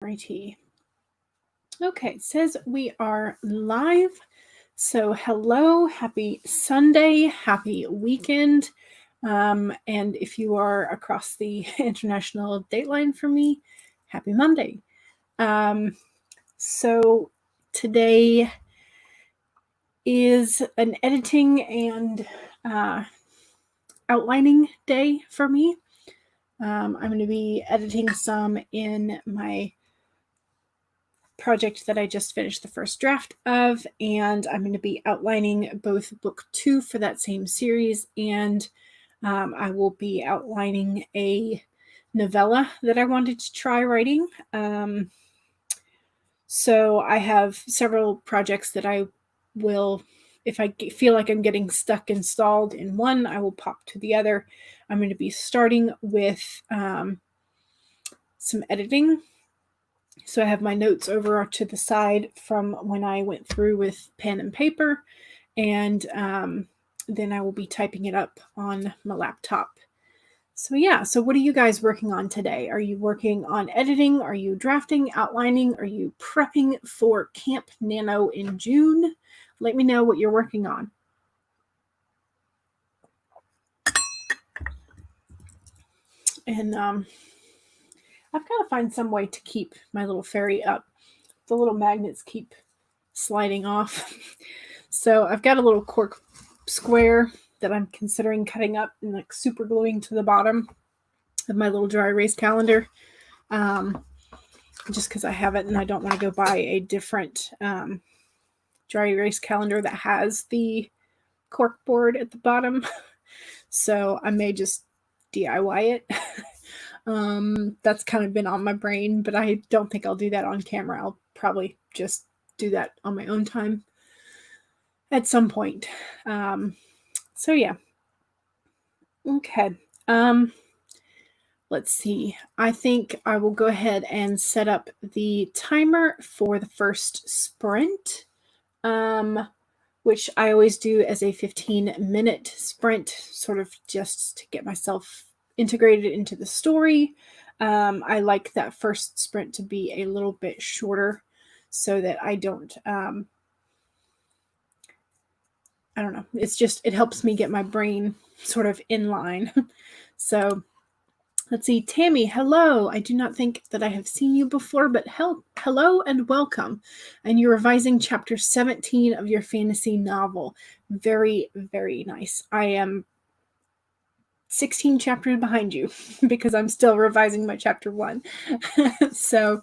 Righty. Okay, it says we are live. So hello, happy Sunday, happy weekend. And if you are across the international date line for me, happy Monday. So today is an editing and outlining day for me. I'm going to be editing some in my project that I just finished the first draft of, and I'm going to be outlining both book 2 for that same series, and I will be outlining a novella that I wanted to try writing. So I have several projects that I will, if I feel like I'm getting stuck and stalled in one, I will pop to the other. I'm going to be starting with some editing. So I have my notes over to the side from when I went through with pen and paper, and then I will be typing it up on my laptop. So yeah, so what are you guys working on today? Are you working on editing? Are you drafting, outlining? Are you prepping for Camp Nano in June? Let me know what you're working on. And I've got to find some way to keep my little fairy up. The little magnets keep sliding off. So I've got a little cork square that I'm considering cutting up and like super gluing to the bottom of my little dry erase calendar. Just because I have it and I don't want to go buy a different dry erase calendar that has the cork board at the bottom. So I may just DIY it. That's kind of been on my brain, but I don't think I'll do that on camera. I'll probably just do that on my own time at some point. So yeah. Okay. Let's see. I think I will go ahead and set up the timer for the first sprint, which I always do as a 15-minute sprint, sort of just to get myself integrated into the story. I like that first sprint to be a little bit shorter so that I don't, I don't know. It's just, it helps me get my brain sort of in line. So let's see. Tammy, hello. I do not think that I have seen you before, but hello and welcome. And you're revising chapter 17 of your fantasy novel. Very, very nice. I am 16 chapters behind you because I'm still revising my chapter 1. So,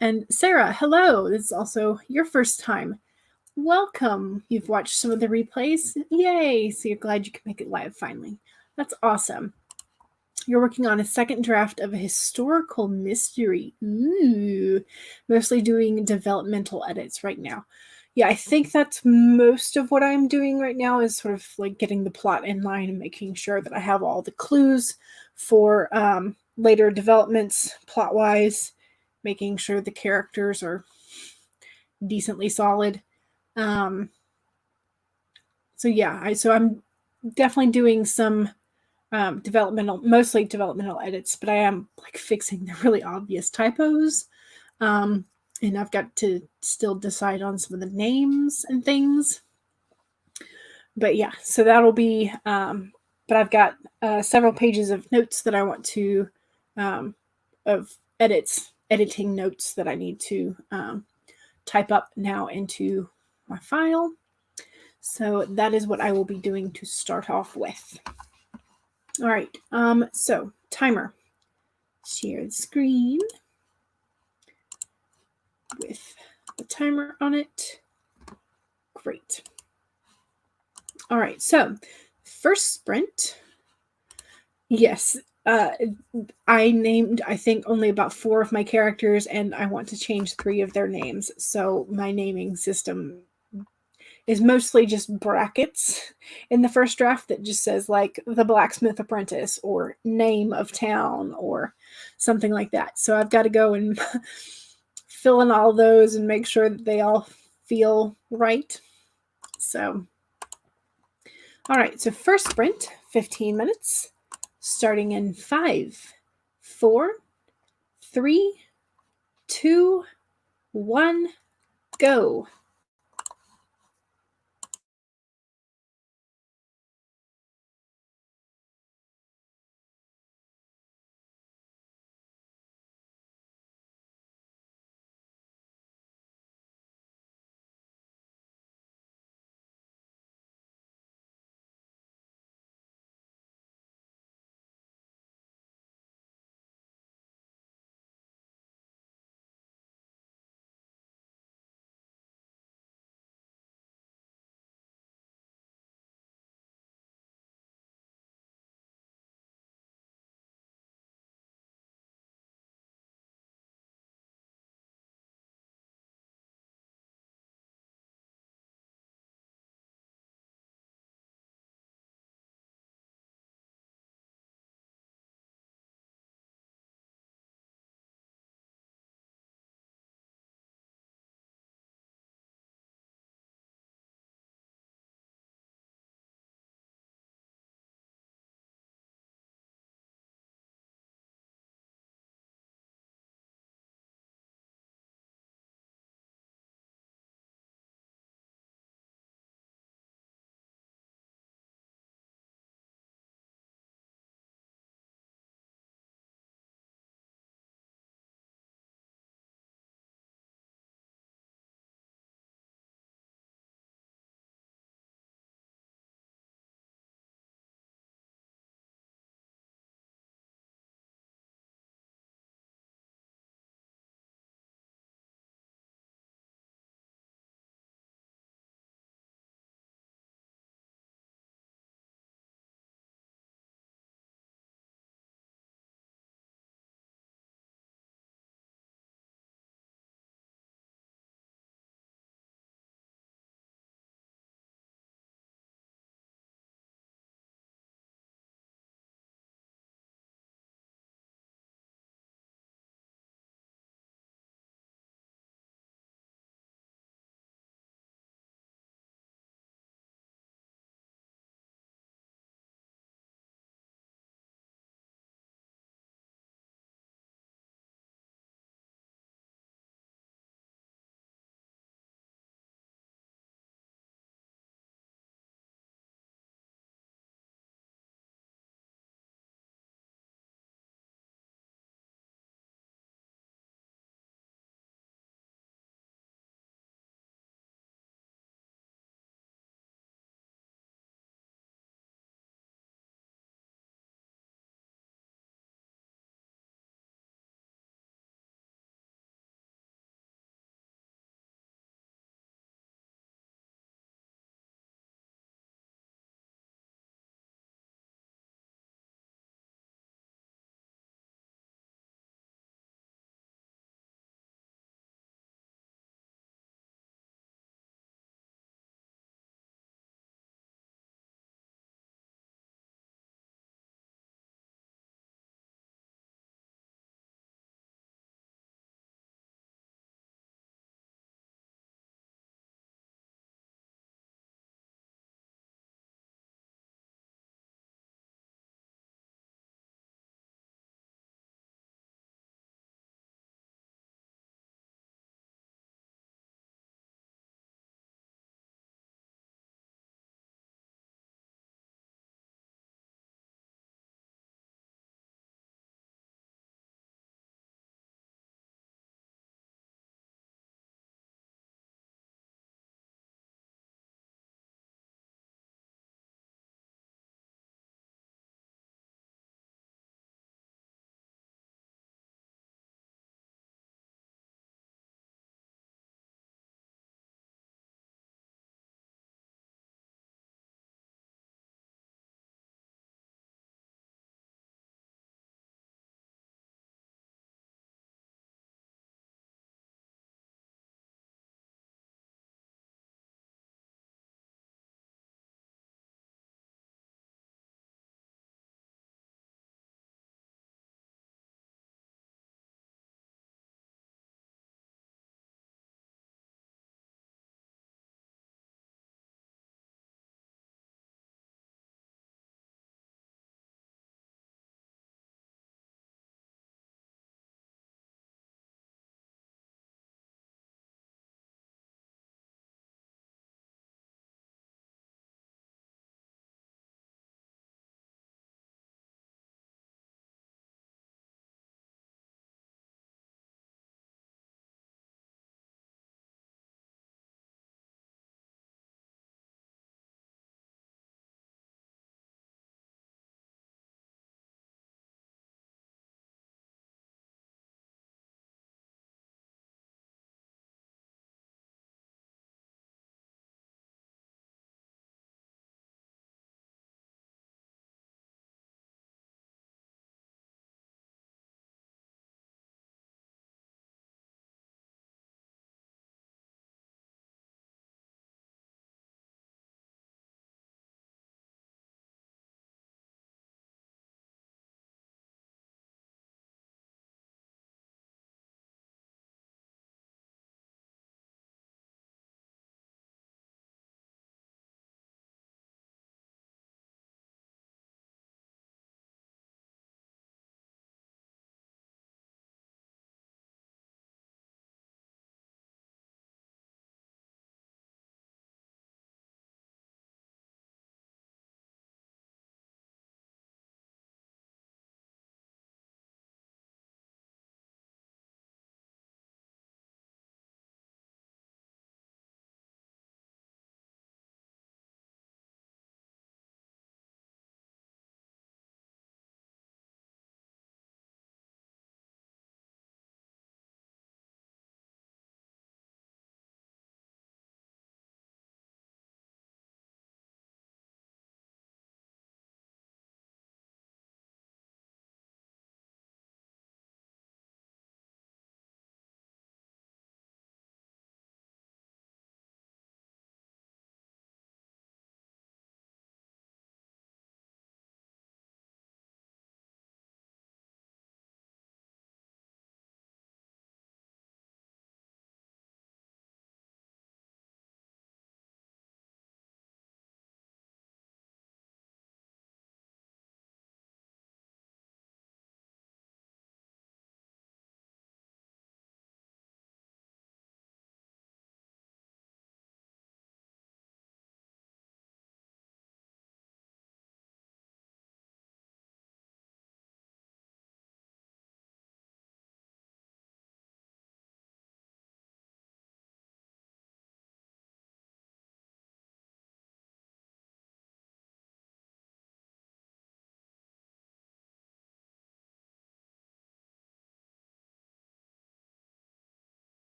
and Sarah, hello. This is also your first time. Welcome. You've watched some of the replays. Yay. So you're glad you can make it live finally. That's awesome. You're working on a second draft of a historical mystery. Ooh. Mostly doing developmental edits right now. Yeah, I think that's most of what I'm doing right now is sort of like getting the plot in line and making sure that I have all the clues for later developments plot-wise, making sure the characters are decently solid. So yeah, so I'm definitely doing some mostly developmental edits, but I am like fixing the really obvious typos. And I've got to still decide on some of the names and things. But yeah, so that'll be, but I've got several pages of notes that I want to, of editing notes that I need to type up now into my file. So that is what I will be doing to start off with. All right, so timer. Share the screen with the timer on it. Great. All right, so first sprint. Yes, I named, I think, only about 4 of my characters, and I want to change 3 of their names. So my naming system is mostly just brackets in the first draft that just says like the blacksmith apprentice or name of town or something like that. So I've got to go and fill in all those and make sure that they all feel right. So, all right. So first sprint, 15 minutes, starting in 5, 4, 3, 2, 1, go.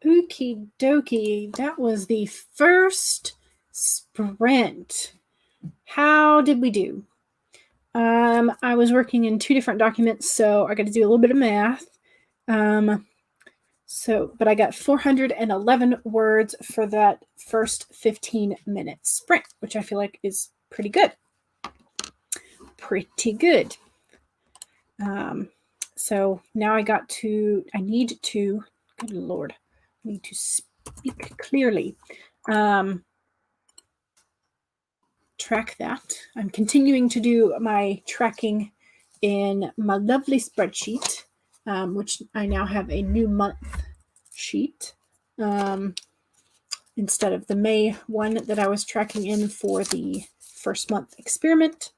Okie dokie. That was the first sprint. How did we do? I was working in 2 different documents, so I got to do a little bit of math. But I got 411 words for that first 15-minute sprint, which I feel like is pretty good. Pretty good. So now I need to, good Lord, I need to speak clearly. Track that. I'm continuing to do my tracking in my lovely spreadsheet, which I now have a new month sheet instead of the May one that I was tracking in for the first month experiment.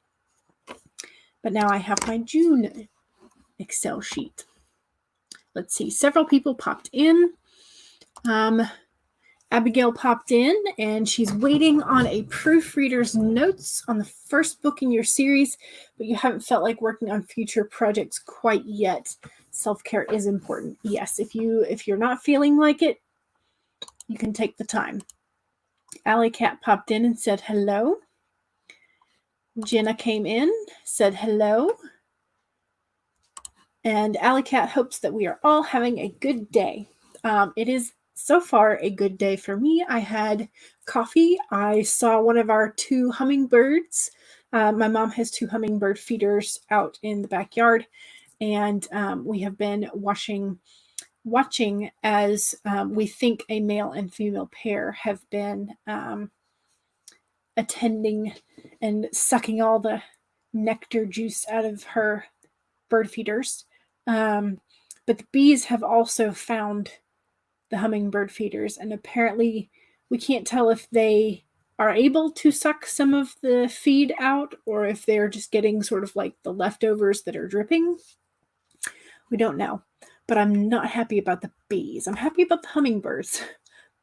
But now I have my June Excel sheet. Let's see. Several people popped in. Abigail popped in, and she's waiting on a proofreader's notes on the first book in your series, but you haven't felt like working on future projects quite yet. Self-care is important. Yes, if you're not feeling like it, you can take the time. Alley Cat popped in and said hello. Jenna came in, said hello. And Alley Cat hopes that we are all having a good day. It is so far a good day for me. I had coffee. I saw one of our 2 hummingbirds. My mom has 2 hummingbird feeders out in the backyard, and we have been watching as we think a male and female pair have been attending and sucking all the nectar juice out of her bird feeders. But the bees have also found the hummingbird feeders, and apparently we can't tell if they are able to suck some of the feed out or if they're just getting sort of like the leftovers that are dripping. We don't know, but I'm not happy about the bees. I'm happy about the hummingbirds,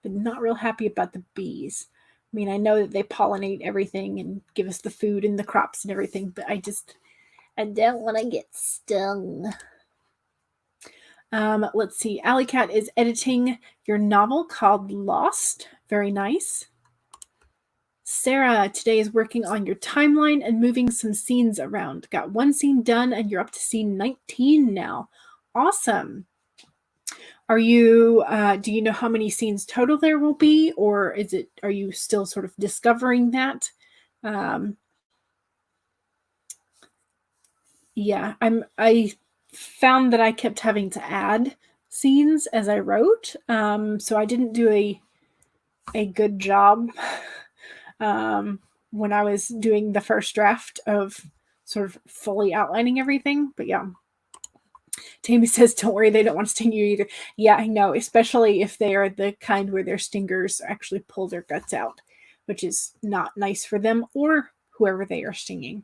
but not real happy about the bees. I mean, I know that they pollinate everything and give us the food and the crops and everything, but I don't want to get stung. Let's see. Alley Cat is editing your novel called Lost. Very nice. Sarah today is working on your timeline and moving some scenes around. Got 1 scene done and you're up to scene 19 now. Awesome. Are you, do you know how many scenes total there will be, or are you still sort of discovering that? Yeah, I found that I kept having to add scenes as I wrote. So I didn't do a good job when I was doing the first draft of sort of fully outlining everything. But yeah. Tammy says, don't worry, they don't want to sting you either. Yeah, I know, especially if they are the kind where their stingers actually pull their guts out, which is not nice for them or whoever they are stinging.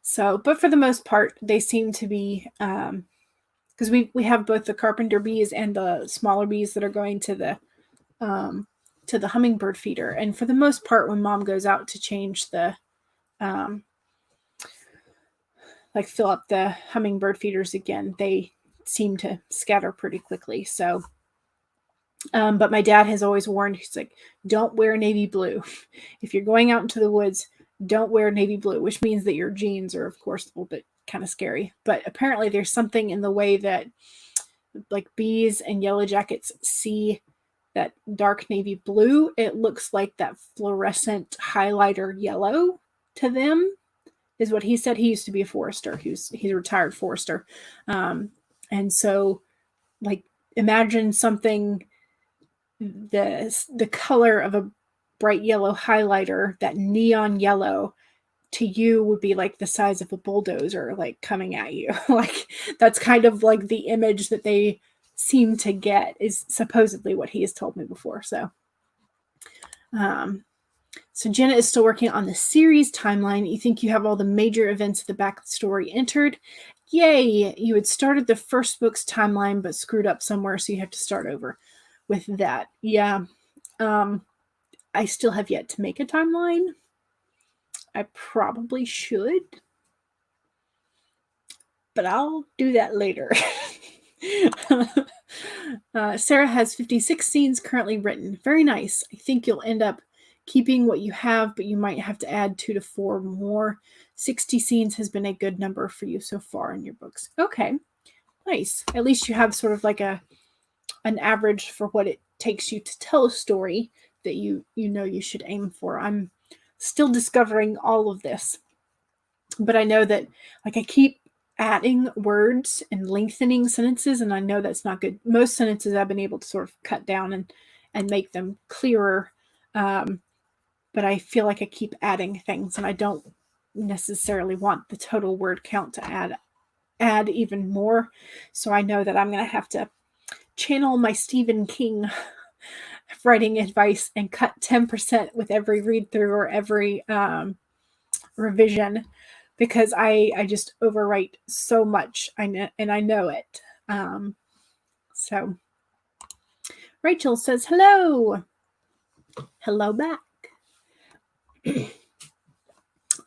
So, but for the most part, they seem to be, because we have both the carpenter bees and the smaller bees that are going to the hummingbird feeder. And for the most part, when Mom goes out to change the, like fill up the hummingbird feeders again, they seem to scatter pretty quickly. So, but my dad has always warned, he's like, don't wear navy blue. If you're going out into the woods, don't wear navy blue, which means that your jeans are, of course, a little bit kind of scary. But apparently there's something in the way that like bees and yellow jackets see that dark navy blue. It looks like that fluorescent highlighter yellow to them, is what he said. He used to be a forester. He's a retired forester. And so like imagine something, the color of a bright yellow highlighter, that neon yellow to you would be like the size of a bulldozer, like coming at you. Like that's kind of like the image that they seem to get, is supposedly what he has told me before. So, so Jenna is still working on the series timeline. You think you have all the major events of the backstory entered. Yay! You had started the first book's timeline, but screwed up somewhere, so you have to start over with that. Yeah. I still have yet to make a timeline. I probably should, but I'll do that later. Sarah has 56 scenes currently written. Very nice. I think you'll end up keeping what you have, but you might have to add 2 to 4 more. 60 scenes has been a good number for you so far in your books. Okay, nice. At least you have sort of like an average for what it takes you to tell a story that you know you should aim for. I'm still discovering all of this, but I know that like I keep adding words and lengthening sentences, and I know that's not good. Most sentences I've been able to sort of cut down and make them clearer, but I feel like I keep adding things, and I don't necessarily want the total word count to add even more. So I know that I'm going to have to channel my Stephen King writing advice and cut 10% with every read through or every revision, because I just overwrite so much. I know it. So Rachel says hello. Hello back.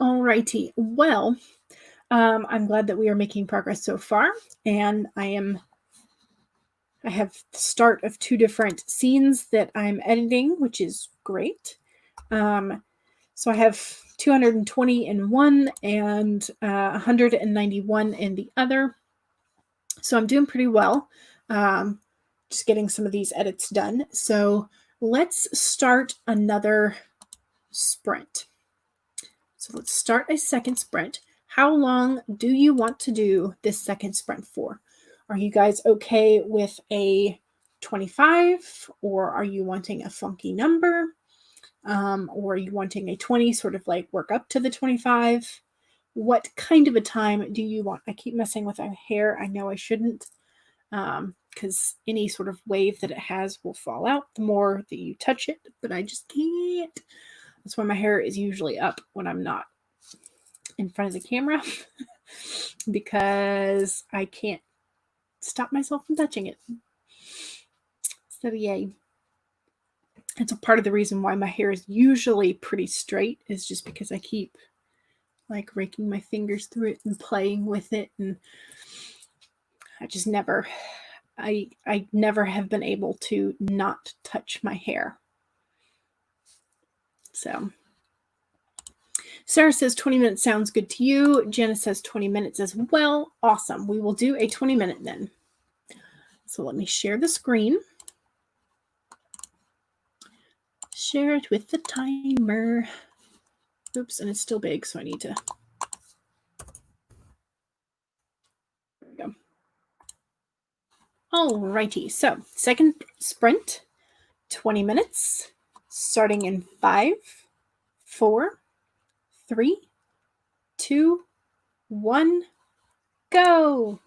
Alrighty. Well, I'm glad that we are making progress so far, and I have the start of 2 different scenes that I'm editing, which is great. So I have 220 in one and 191 in the other. So I'm doing pretty well. Just getting some of these edits done. So let's start another sprint. So let's start a second sprint. How long do you want to do this second sprint for? Are you guys okay with a 25, or are you wanting a funky number? Or are you wanting a 20, sort of like work up to the 25? What kind of a time do you want? I keep messing with my hair. I know I shouldn't, because any sort of wave that it has will fall out the more that you touch it, but I just can't. That's why my hair is usually up when I'm not in front of the camera, because I can't stop myself from touching it. So yay. It's a part of the reason why my hair is usually pretty straight, is just because I keep like raking my fingers through it and playing with it, and I just never have been able to not touch my hair. So Sarah says 20 minutes sounds good to you. Janice says 20 minutes as well. Awesome. We will do a 20-minute then. So let me share the screen. Share it with the timer. Oops, and it's still big, so I need to. There we go. Alrighty, so second sprint, 20 minutes, starting in 5, 4, 3, 2, 1, go.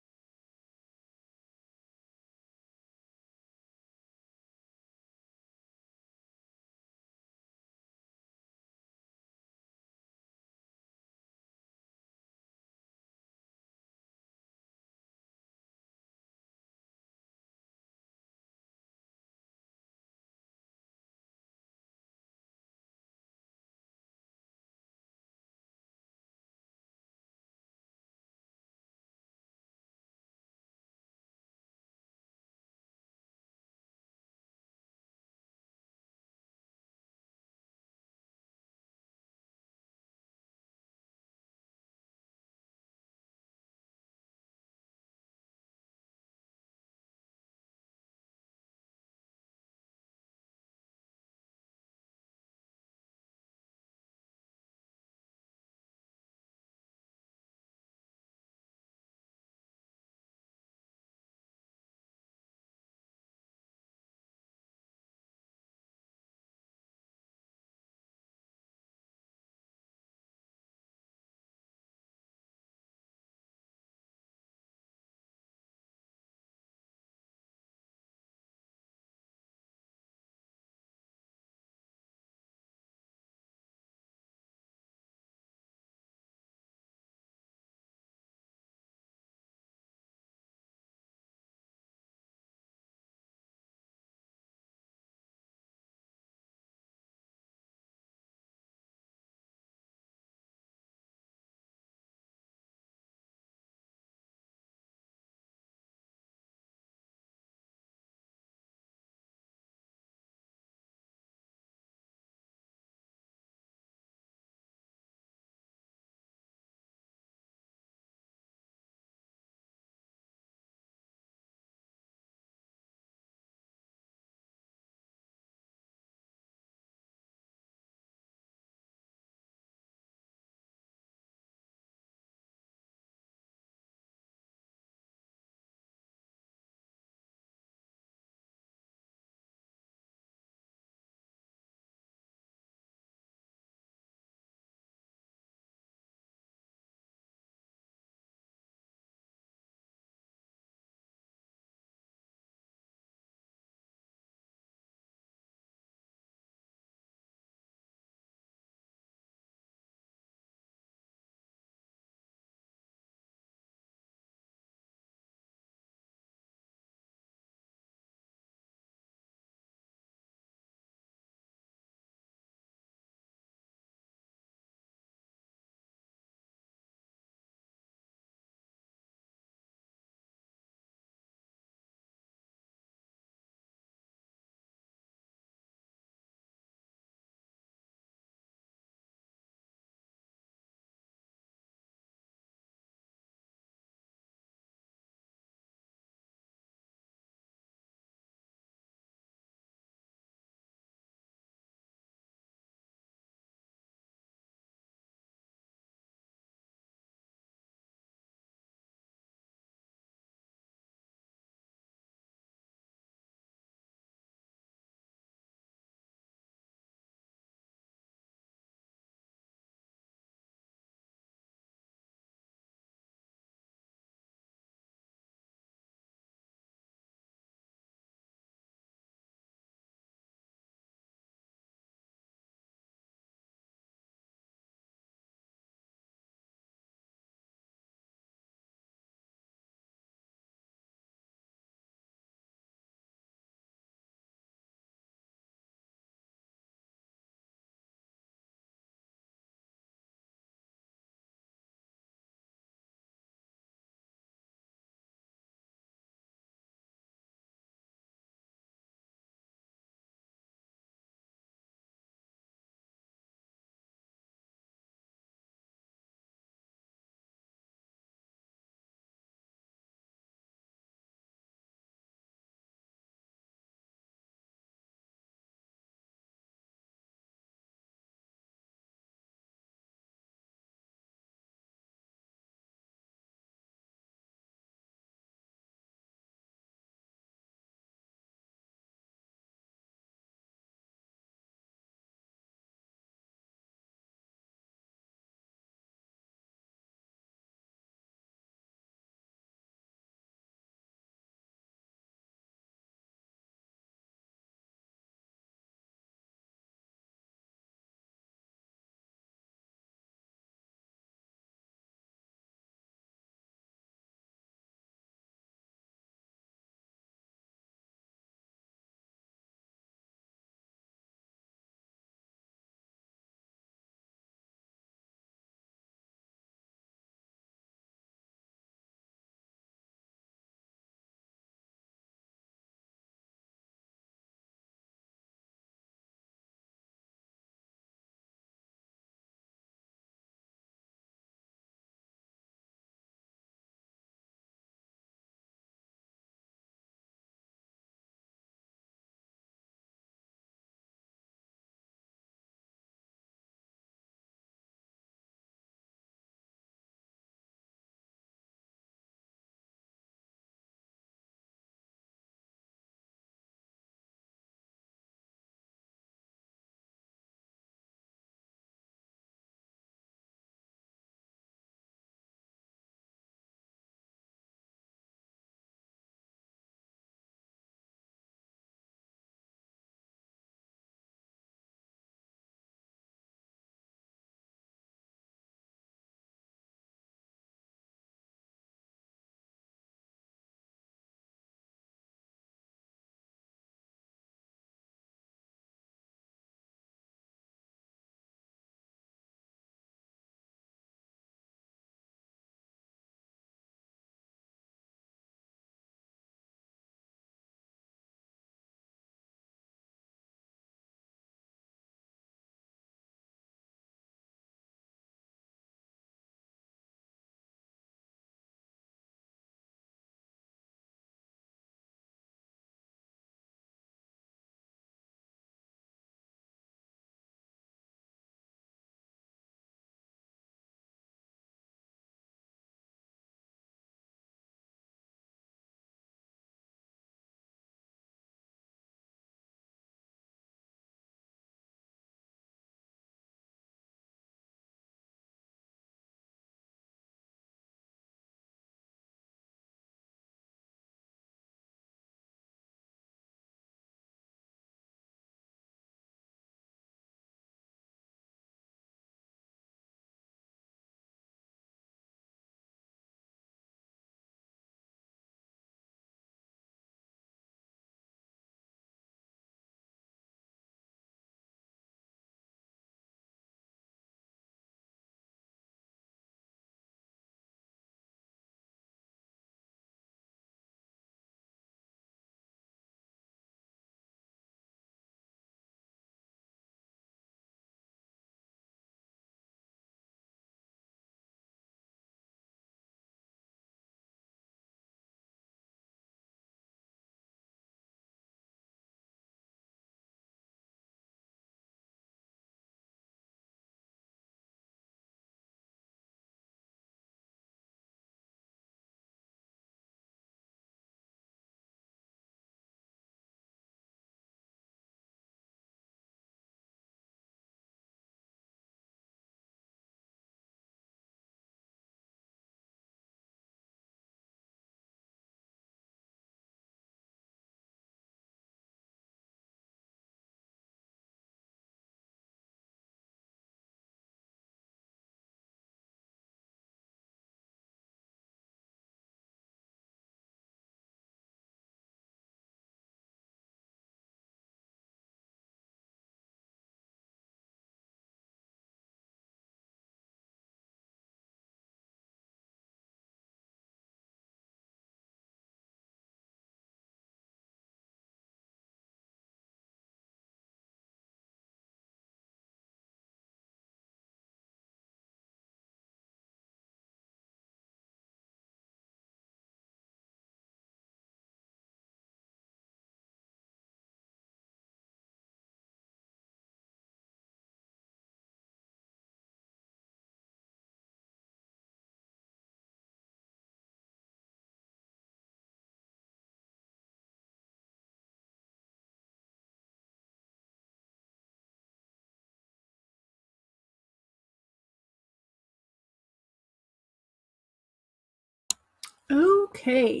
Okay.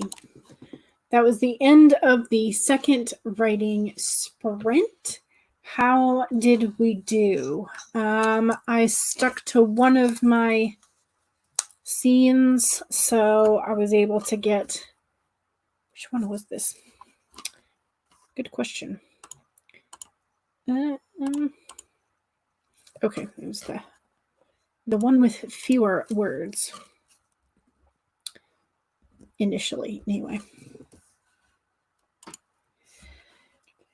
That was the end of the second writing sprint. How did we do? I stuck to one of my scenes, so I was able to get... Which one was this? Good question. Okay, it was the one with fewer words. Initially, anyway.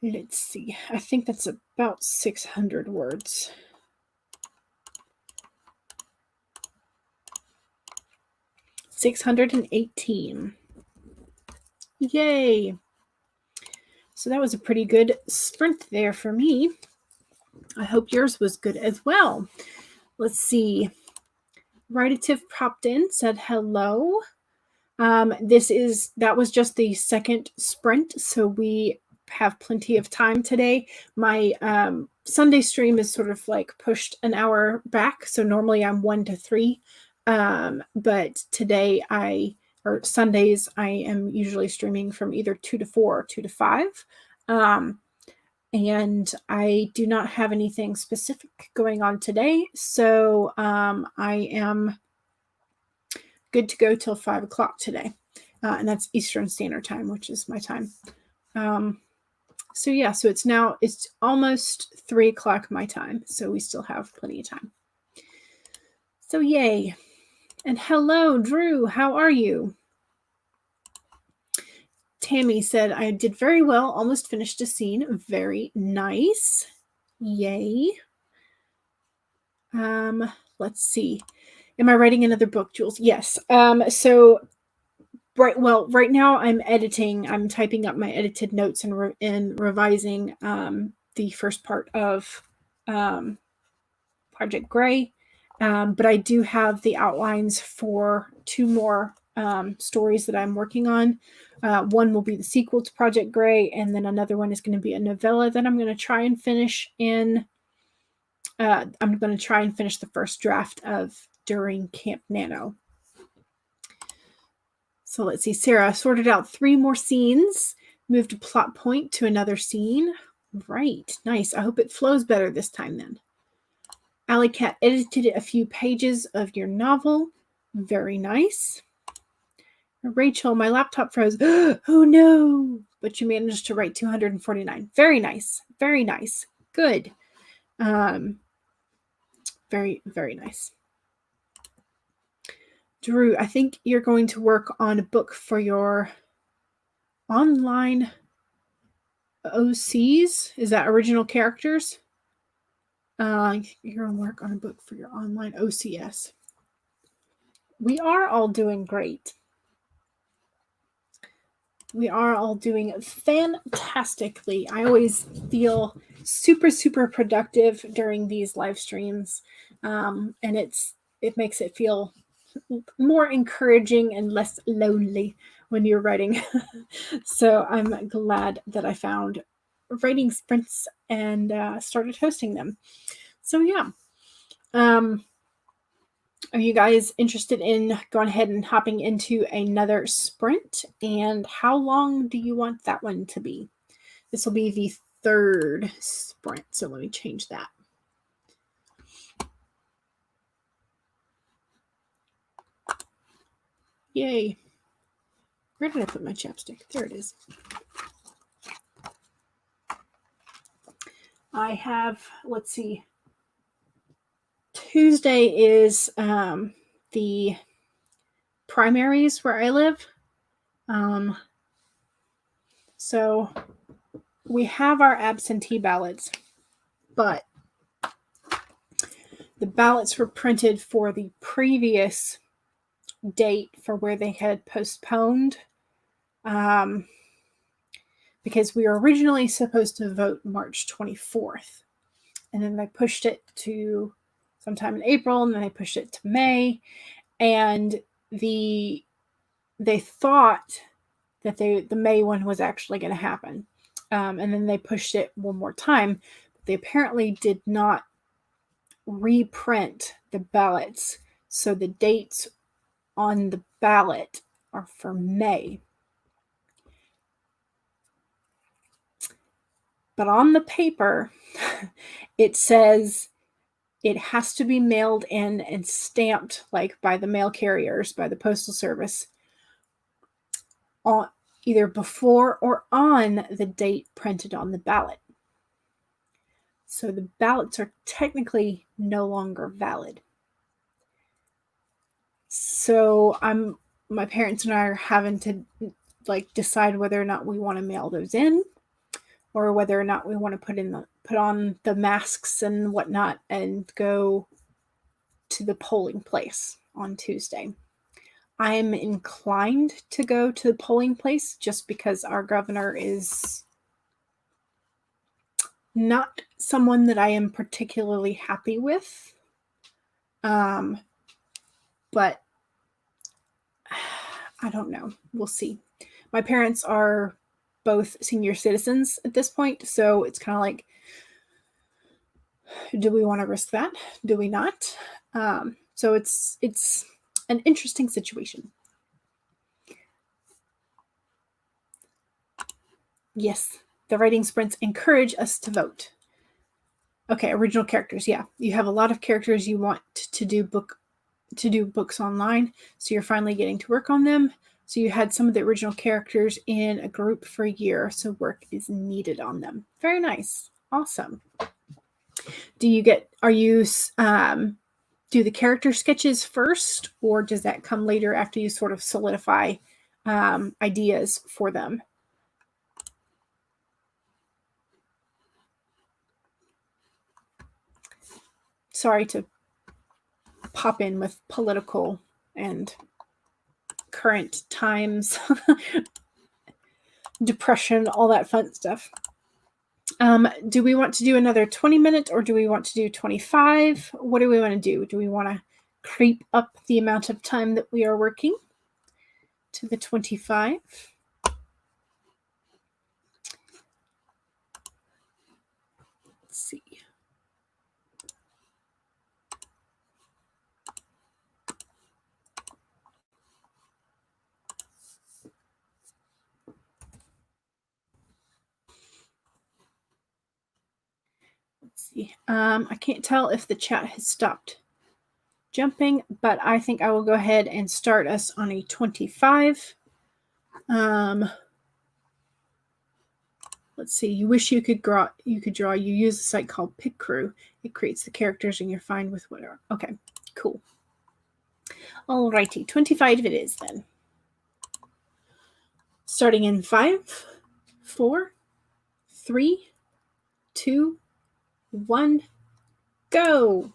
Let's see. I think that's about 600 words. $618. Yay! So that was a pretty good sprint there for me. I hope yours was good as well. Let's see. Writative popped in, said hello. That was just the second sprint, so we have plenty of time today. My Sunday stream is sort of like pushed an hour back, so normally I'm 1 to 3, but today Sundays I am usually streaming from either 2 to 4 or 2 to 5, and I do not have anything specific going on today, so I am good to go till 5 o'clock today. And that's Eastern Standard Time, which is my time. So it's almost 3 o'clock my time. So we still have plenty of time. So yay. And hello, Drew. How are you? Tammy said, I did very well. Almost finished a scene. Very nice. Yay. Let's see. Am I writing another book, Jules? Yes. So right now I'm editing. I'm typing up my edited notes and revising the first part of Project Gray. But I do have the outlines for 2 more stories that I'm working on. One will be the sequel to Project Gray, and then another one is going to be a novella that I'm going to try and finish I'm going to try and finish the first draft of during Camp Nano. So let's see. Sarah sorted out 3 more scenes, moved a plot point to another scene. Right. Nice. I hope it flows better this time then. Alley Cat edited a few pages of your novel. Very nice. Rachel, my laptop froze. Oh no. But you managed to write 249. Very nice. Very nice. Good. Very, very nice. Drew, I think you're going to work on a book for your online OCs. Is that original characters? You're going to work on a book for your online OCS. We are all doing great. We are all doing fantastically. I always feel super, super productive during these live streams. And it makes it feel more encouraging and less lonely when you're writing. So I'm glad that I found writing sprints and started hosting them. So yeah. Are you guys interested in going ahead and hopping into another sprint? And how long do you want that one to be? This will be the 3rd sprint. So let me change that. Yay. Where did I put my chapstick? There it is. I have, let's see. Tuesday is the primaries where I live. So we have our absentee ballots, but the ballots were printed for the previous date for where they had postponed, because we were originally supposed to vote March 24th, and then they pushed it to sometime in April, and then they pushed it to May, and they thought that the May one was actually going to happen, and then they pushed it one more time. But they apparently did not reprint the ballots, so the dates on the ballot are for May. But on the paper, it says it has to be mailed in and stamped like by the mail carriers, by the Postal Service, on either before or on the date printed on the ballot. So the ballots are technically no longer valid. So my parents and I are having to like decide whether or not we want to mail those in, or whether or not we want to put on the masks and whatnot and go to the polling place on Tuesday. I'm inclined to go to the polling place just because our governor is not someone that I am particularly happy with. But I don't know. We'll see. My parents are both senior citizens at this point, so it's kind of like, do we want to risk that? Do we not? So it's an interesting situation. Yes, the writing sprints encourage us to vote. Okay, original characters. Yeah, you have a lot of characters you want to do books online, so you're finally getting to work on them. So you had some of the original characters in a group for a year, so work is needed on them. Very nice. Awesome. Do the character sketches first, or does that come later after you sort of solidify ideas for them? Sorry to pop in with political and current times, depression, all that fun stuff. Do we want to do another 20 minutes, or do we want to do 25? What do we want to do? Do we want to creep up the amount of time that we are working to the 25? Let's see. I can't tell if the chat has stopped jumping, but I think I will go ahead and start us on a 25. Let's see. You wish you could draw. You use a site called Pick Crew. It creates the characters, and you're fine with whatever. Okay, cool. Alrighty, 25 it is then. Starting in 5, 4, 3, 2, 1, go.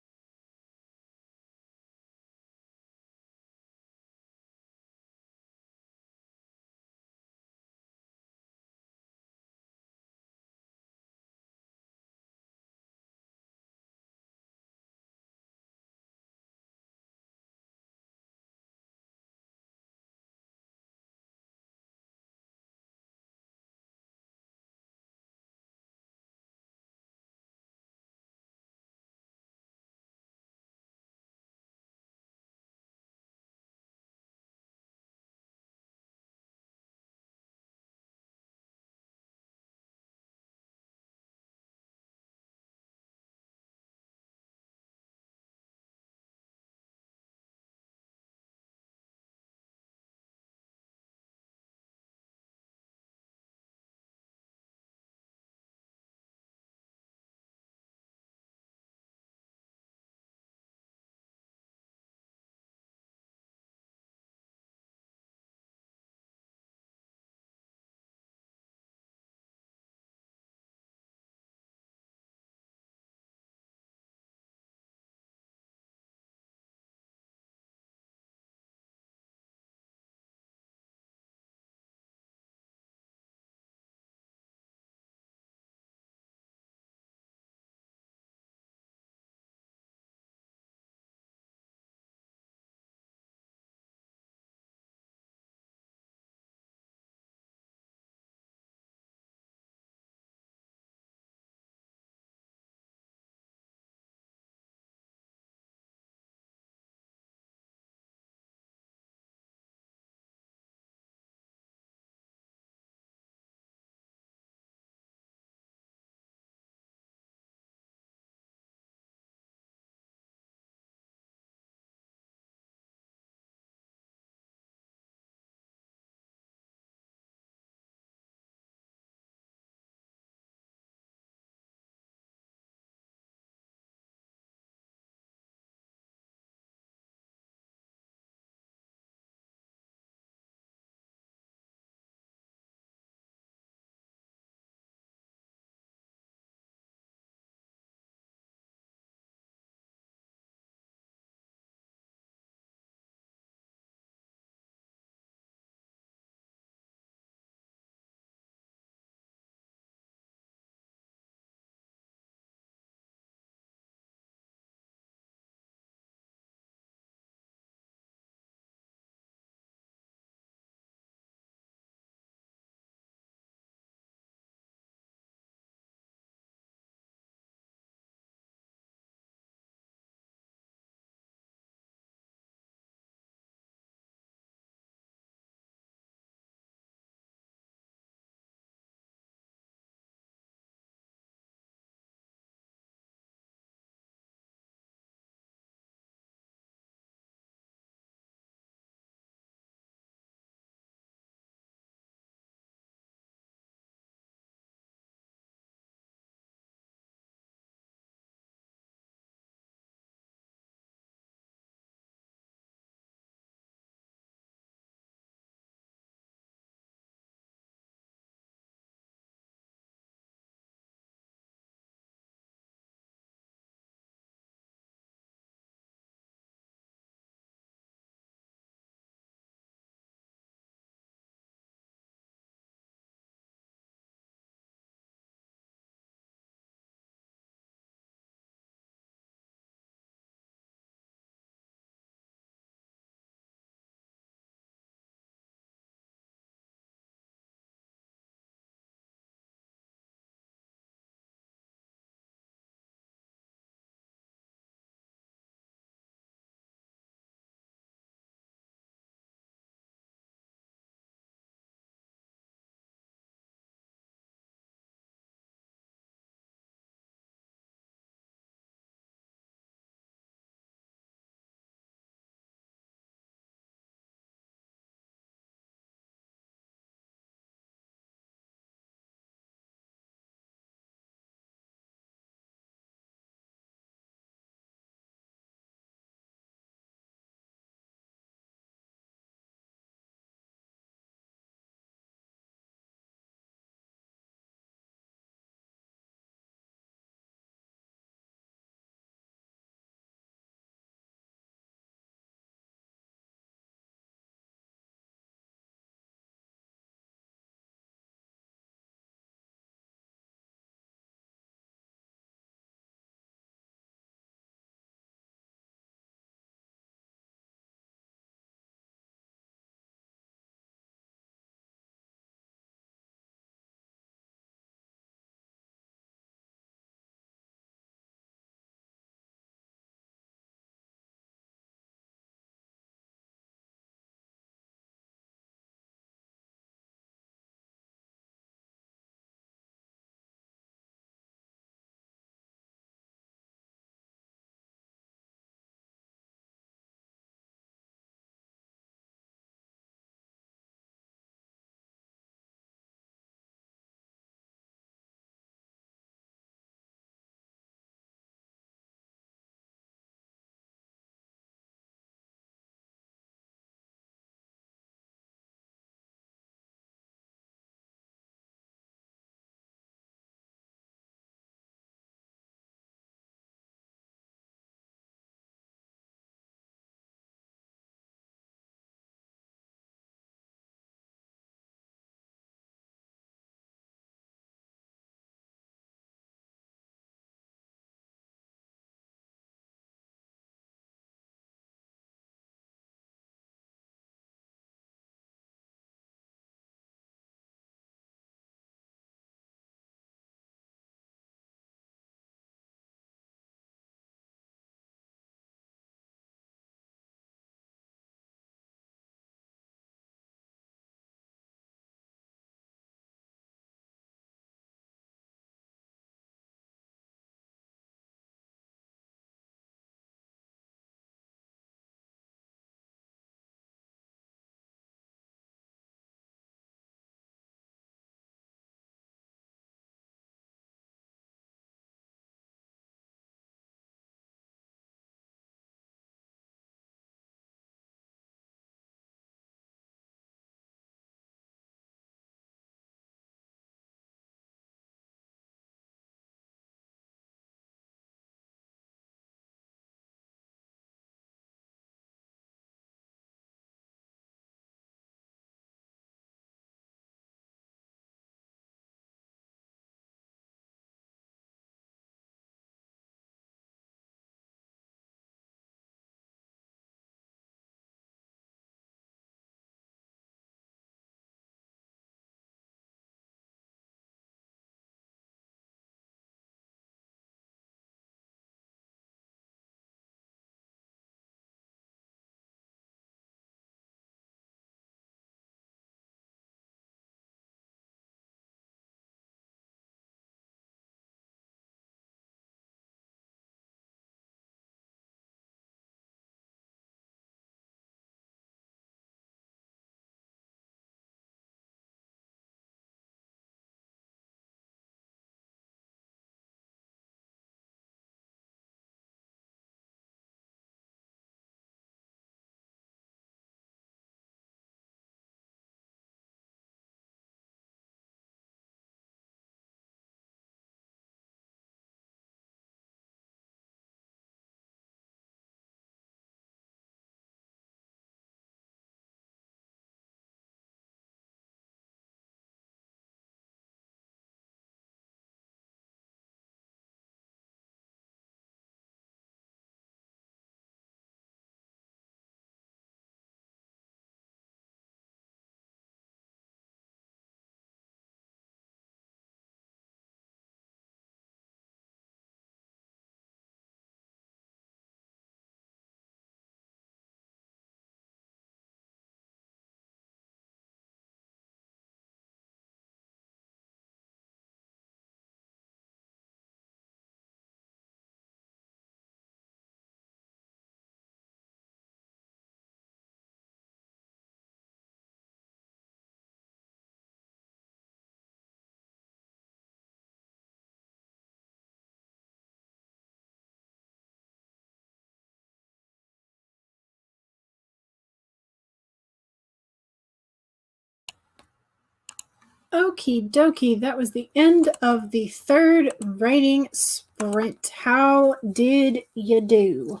Okie dokie, that was the end of the third writing sprint. How did you do?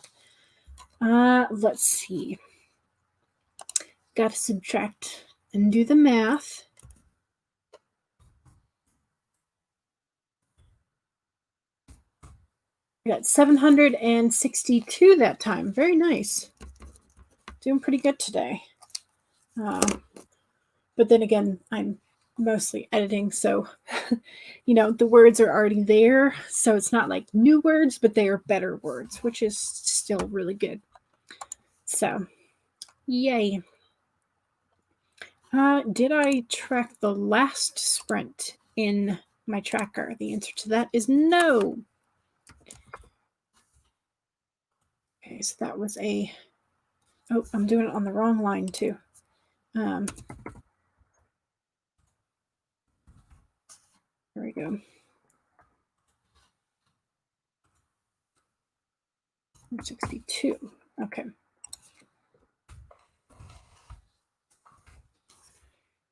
Let's see. Got to subtract and do the math. I got 762 that time. Very nice. Doing pretty good today. But then again, I'm mostly editing, so you know, the words are already there, so it's not like new words, but they are better words, which is still really good. So yay. Did I track the last sprint in my tracker? The answer to that is no. Okay, so that was a, oh, I'm doing it on the wrong line too. There we go. 62. Okay.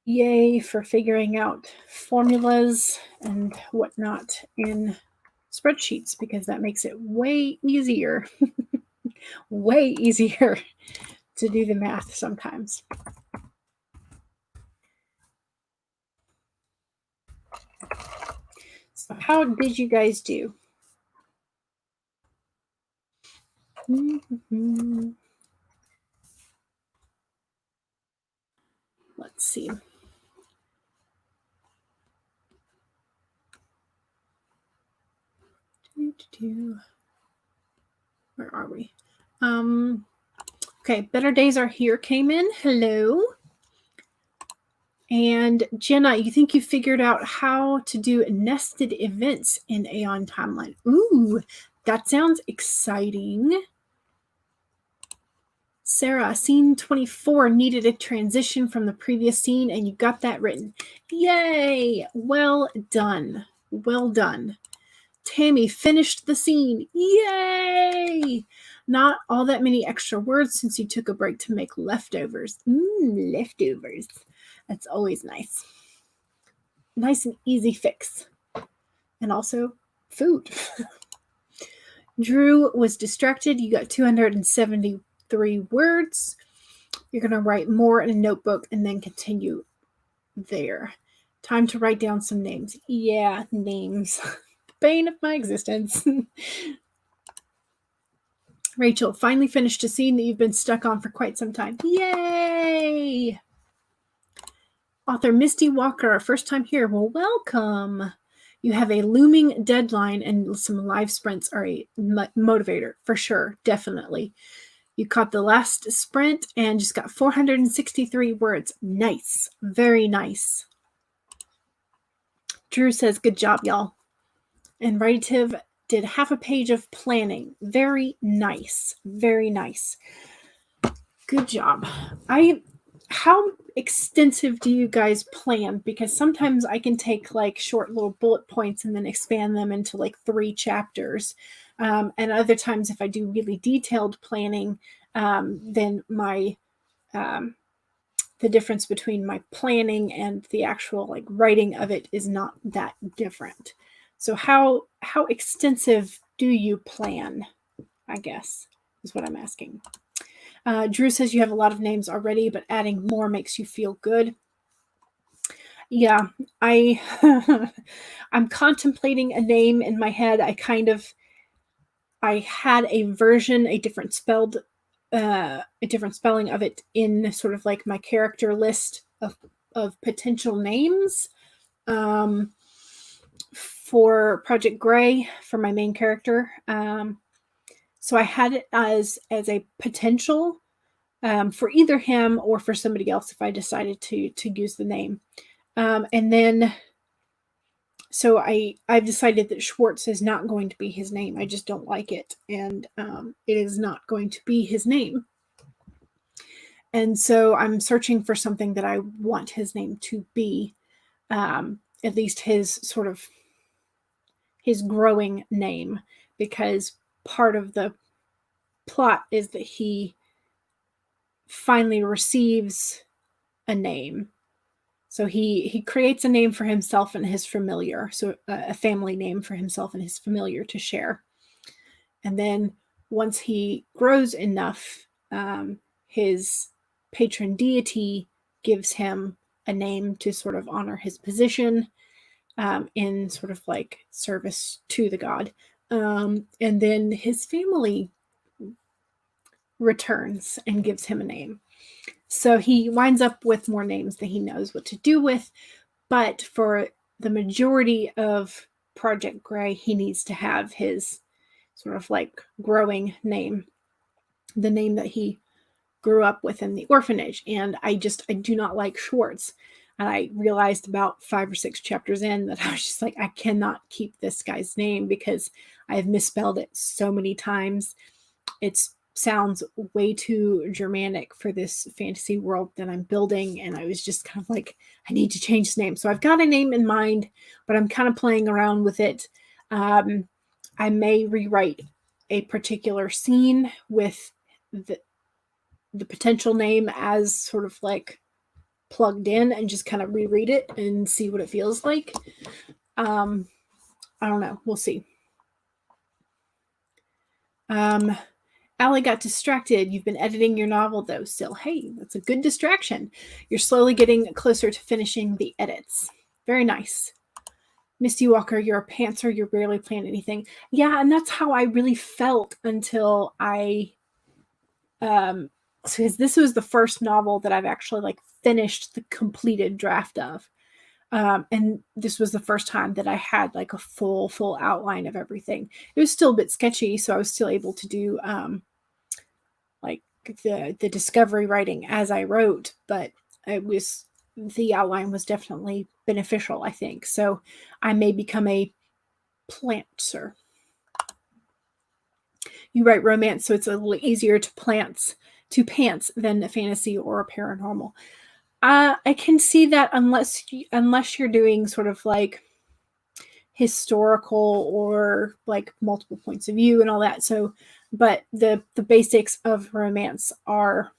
Yay for figuring out formulas and whatnot in spreadsheets, because that makes it way easier, way easier to do the math sometimes. So how did you guys do? Let's see. Where are we? Okay, Better Days Are Here came in. Hello. And Jenna, you think you figured out how to do nested events in Aeon Timeline? Ooh, that sounds exciting. Sarah, scene 24 needed a transition from the previous scene, and you got that written. Yay! Well done. Well done. Tammy finished the scene. Yay! Not all that many extra words since you took a break to make leftovers. Leftovers. That's always nice. Nice and easy fix. And also food. Drew was distracted. You got 273 words. You're going to write more in a notebook and then continue there. Time to write down some names. Yeah, names. The bane of my existence. Rachel, finally finished a scene that you've been stuck on for quite some time. Yay! Author Misty Walker, first time here. Well, welcome. You have a looming deadline, and some live sprints are a motivator for sure, definitely. You caught the last sprint and just got 463 words. Nice. Very nice. Drew says, good job, y'all. And Writive did half a page of planning. Very nice. Very nice. Good job. How extensive do you guys plan? Because sometimes I can take like short little bullet points and then expand them into like 3 chapters. And other times if I do really detailed planning, then my the difference between my planning and the actual like writing of it is not that different. So how extensive do you plan, I guess, is what I'm asking. Drew says you have a lot of names already, but adding more makes you feel good. Yeah, I'm contemplating a name in my head. I had a version, a different spelling of it in sort of like my character list of potential names for Project Gray for my main character. So I had it as a potential for either him or for somebody else if I decided to use the name. And then, so I've decided that Schwartz is not going to be his name. I just don't like it. And it is not going to be his name. And so I'm searching for something that I want his name to be, at least his sort of, his growing name, because part of the plot is that he finally receives a name. So he creates a name for himself and his familiar, so a family name for himself and his familiar to share. And then once he grows enough, his patron deity gives him a name to sort of honor his position in sort of like service to the god. And then his family returns and gives him a name. So he winds up with more names than he knows what to do with. But for the majority of Project Gray, he needs to have his sort of like growing name, the name that he grew up with in the orphanage. And I do not like Schwartz. And I realized about 5 or 6 chapters in that I was just like, I cannot keep this guy's name because I have misspelled it so many times. It sounds way too Germanic for this fantasy world that I'm building. And I was just kind of like, I need to change his name. So I've got a name in mind, but I'm kind of playing around with it. I may rewrite a particular scene with the potential name as sort of like plugged in and just kind of reread it and see what it feels like. I don't know. We'll see. Allie got distracted. You've been editing your novel though still. Hey, that's a good distraction. You're slowly getting closer to finishing the edits. Very nice. Misty Walker, you're a pantser. You rarely plan anything. Yeah, and that's how I really felt until I because this was the first novel that I've actually like finished the completed draft of. And this was the first time that I had like a full outline of everything. It was still a bit sketchy, so I was still able to do like the discovery writing as I wrote, but the outline was definitely beneficial, I think. So I may become a plantser. You write romance, so it's a little easier to pants than a fantasy or a paranormal. I can see that unless you're doing sort of like historical or like multiple points of view and all that. So, but the basics of romance are,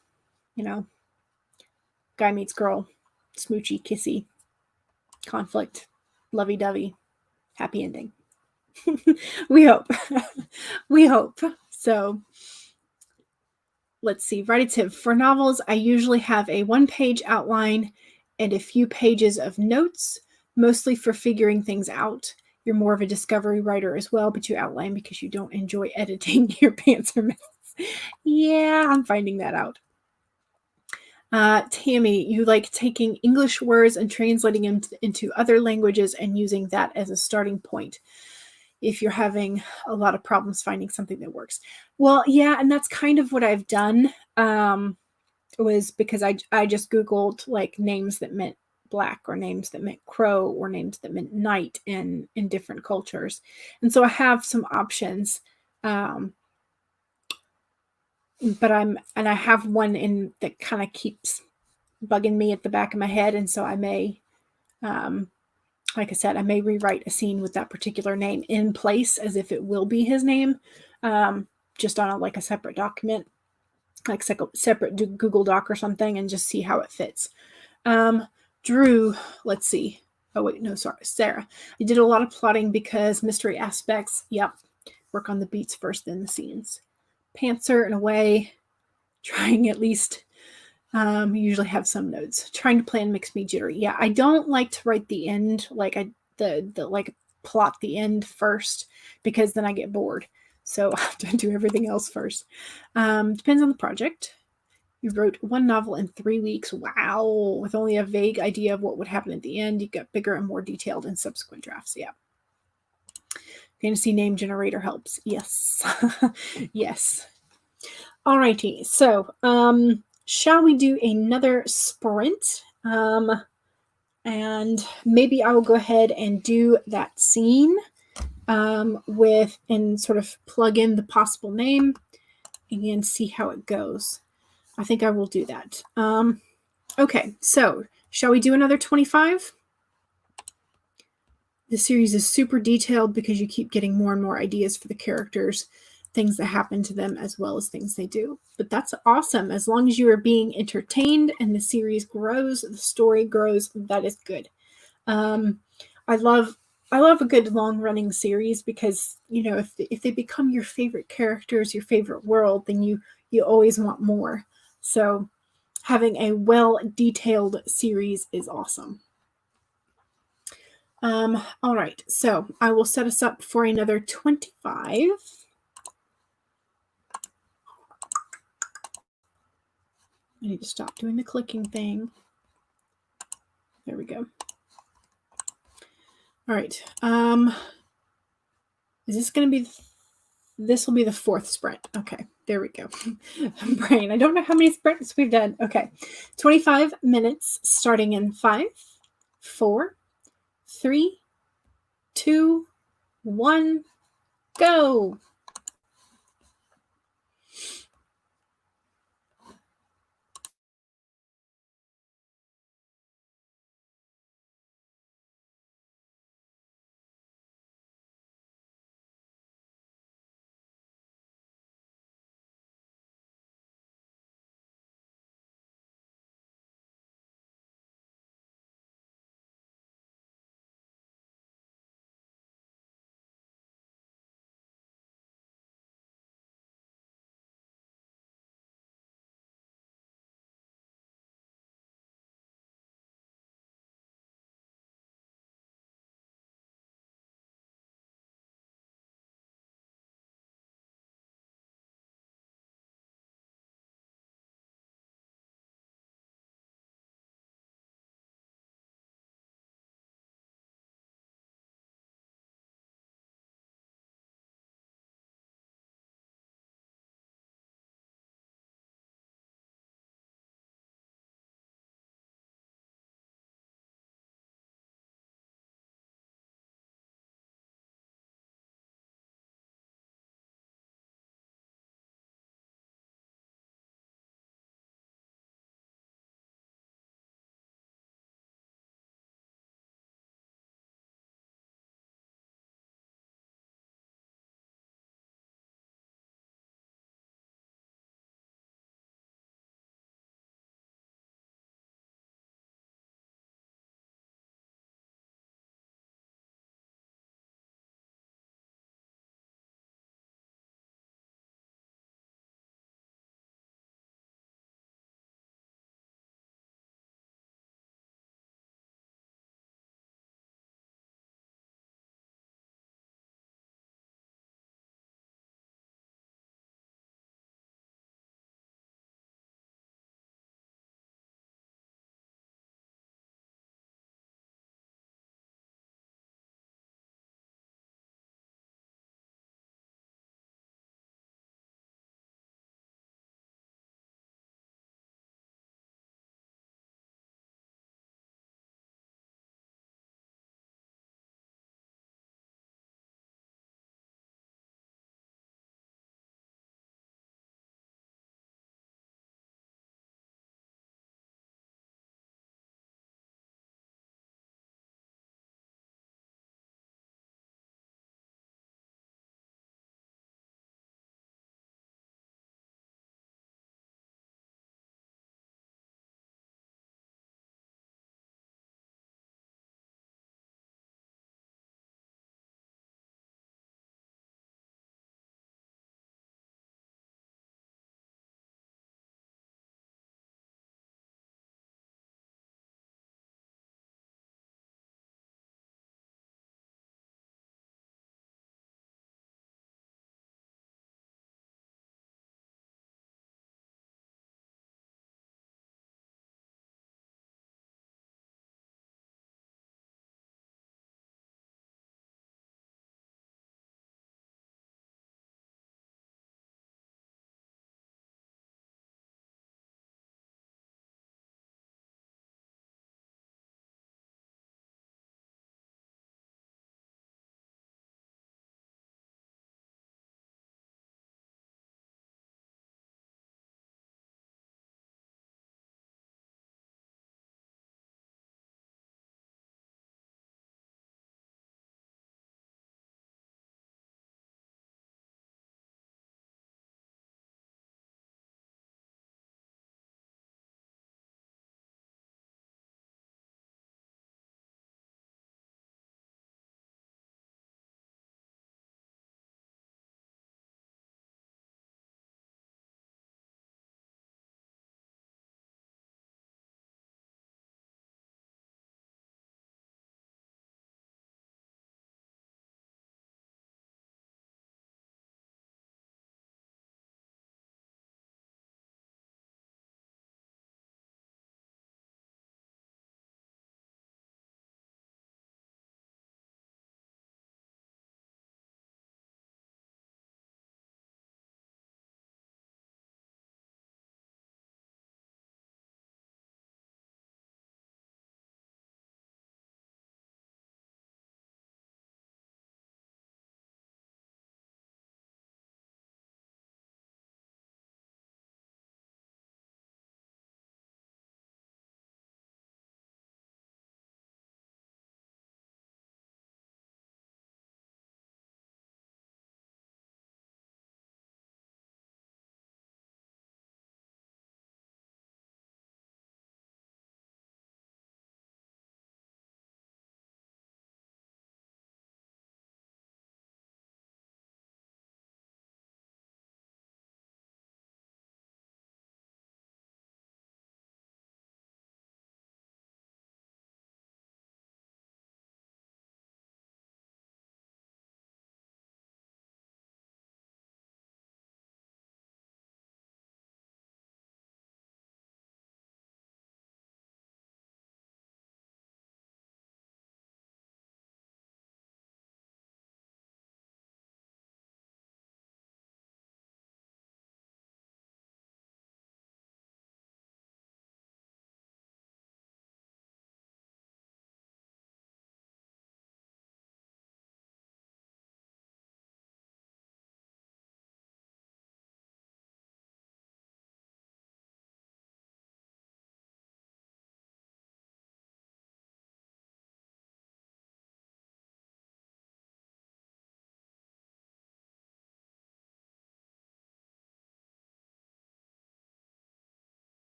guy meets girl, smoochy, kissy, conflict, lovey-dovey, happy ending. We hope. We hope. So let's see. Write a tip. For novels, I usually have a 1-page outline and a few pages of notes, mostly for figuring things out. You're more of a discovery writer as well, but you outline because you don't enjoy editing your pantser myths. Yeah, I'm finding that out. Tammy, you like taking English words and translating them into other languages and using that as a starting point if you're having a lot of problems finding something that works. Well, yeah, and that's kind of what I've done. Was because I just Googled like names that meant black or names that meant crow or names that meant night in different cultures. And so I have some options. But I have one in that kind of keeps bugging me at the back of my head. And so I may, like I said, I may rewrite a scene with that particular name in place as if it will be his name, just on a separate document, like separate Google Doc or something, and just see how it fits. Drew, let's see. Oh, wait, no, sorry. Sarah. I did a lot of plotting because mystery aspects. Yep. Work on the beats first, then the scenes. Pantser in a way, trying at least, usually have some notes. Trying to plan makes me jittery. Yeah, I don't like to write the end, plot the end first, because then I get bored. So I have to do everything else first. Depends on the project. You wrote 1 novel in 3 weeks. Wow. With only a vague idea of what would happen at the end, you got bigger and more detailed in subsequent drafts. Yeah. Fantasy name generator helps. Yes. Yes. Alrighty. So, shall we do another sprint? And maybe I will go ahead and do that scene and sort of plug in the possible name and see how it goes. I think I will do that. Okay, so shall we do another 25? This series is super detailed because you keep getting more and more ideas for the characters. things that happen to them as well as things they do. But that's awesome. As long as you are being entertained and the series grows, the story grows, that is good. I love a good long running series because, you know, if they become your favorite characters, your favorite world, then you always want more. So having a well detailed series is awesome. All right, so I will set us up for another 25. I need to stop doing the clicking thing. There we go. All right. Is this going to be, this will be the 4th sprint. Okay, there we go. Brain, I don't know how many sprints we've done. Okay, 25 minutes starting in 5, 4, 3, 2, 1, go.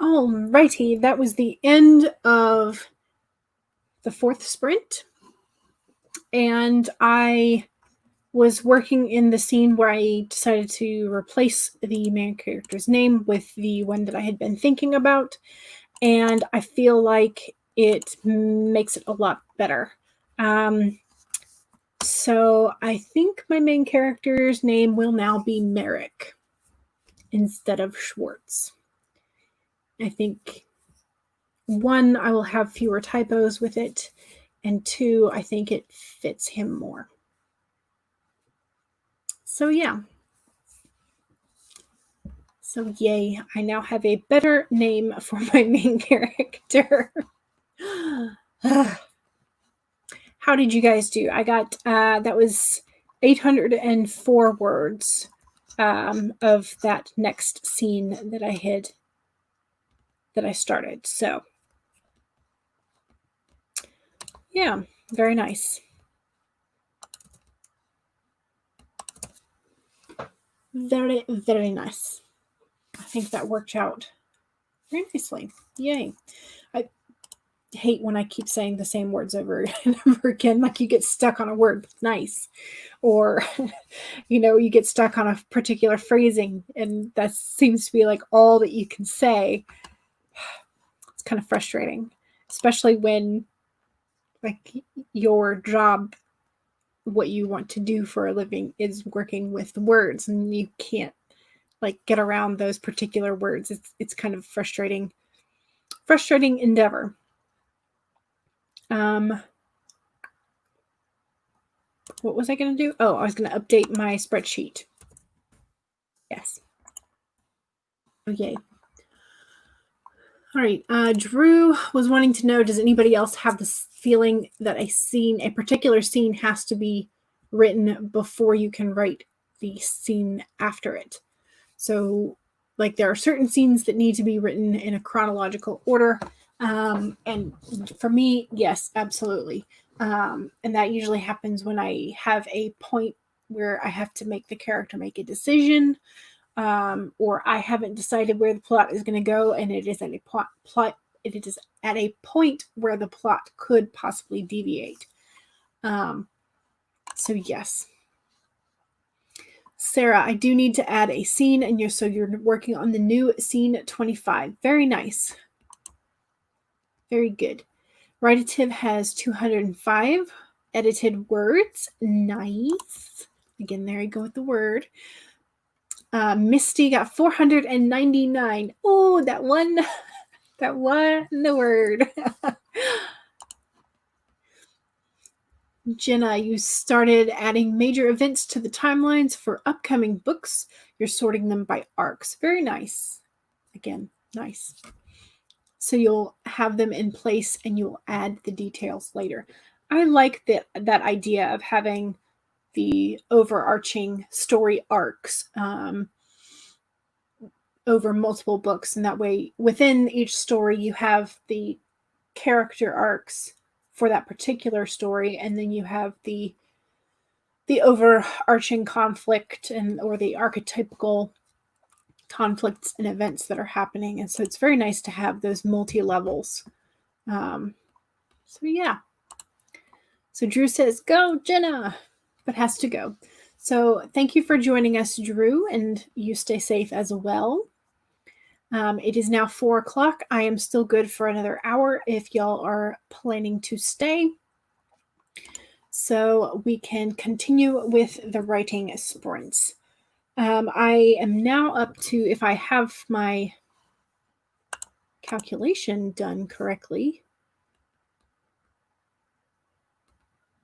Alrighty, that was the end of the 4th sprint. And I was working in the scene where I decided to replace the main character's name with the one that I had been thinking about. And I feel like it makes it a lot better. So I think my main character's name will now be Merrick instead of Schwartz. I think 1, I will have fewer typos with it, and 2, I think it fits him more. So yeah. So yay, I now have a better name for my main character. How did you guys do? I got, that was 804 words of that next scene that I started. So yeah, very nice. Very, very nice. I think that worked out very nicely. Yay. I hate when I keep saying the same words over and over again, like you get stuck on a word, nice. Or, you get stuck on a particular phrasing, and that seems to be like all that you can say. It's kind of frustrating, especially when like your job, what you want to do for a living is working with words, and you can't like get around those particular words. It's kind of frustrating endeavor. What was I going to do? Oh, I was going to update my spreadsheet. Yes. Oh, yay. All right. Drew was wanting to know, does anybody else have this feeling that a particular scene has to be written before you can write the scene after it? So, like, there are certain scenes that need to be written in a chronological order. And for me, yes, absolutely. And that usually happens when I have a point where I have to make the character make a decision, or I haven't decided where the plot is going to go, and it is at a plot. It is at a point where the plot could possibly deviate. So yes. Sarah, I do need to add a scene, and you're working on the new scene 25. Very nice. Very good. Writative has 205 edited words. Nice. Again, there you go with the word. Misty got 499. Oh, that one the word. Jenna, you started adding major events to the timelines for upcoming books. You're sorting them by arcs. Very nice. Again, nice. So you'll have them in place and you'll add the details later. I like that idea of having the overarching story arcs over multiple books. And that way, within each story, you have the character arcs for that particular story, and then you have the overarching conflict or the archetypical conflicts and events that are happening. And so it's very nice to have those multi-levels. So yeah. So Drew says, go, Jenna, but has to go. So thank you for joining us, Drew, and you stay safe as well. It is now 4 o'clock. I am still good for another hour if y'all are planning to stay. So we can continue with the writing sprints. I am now up to, if I have my calculation done correctly,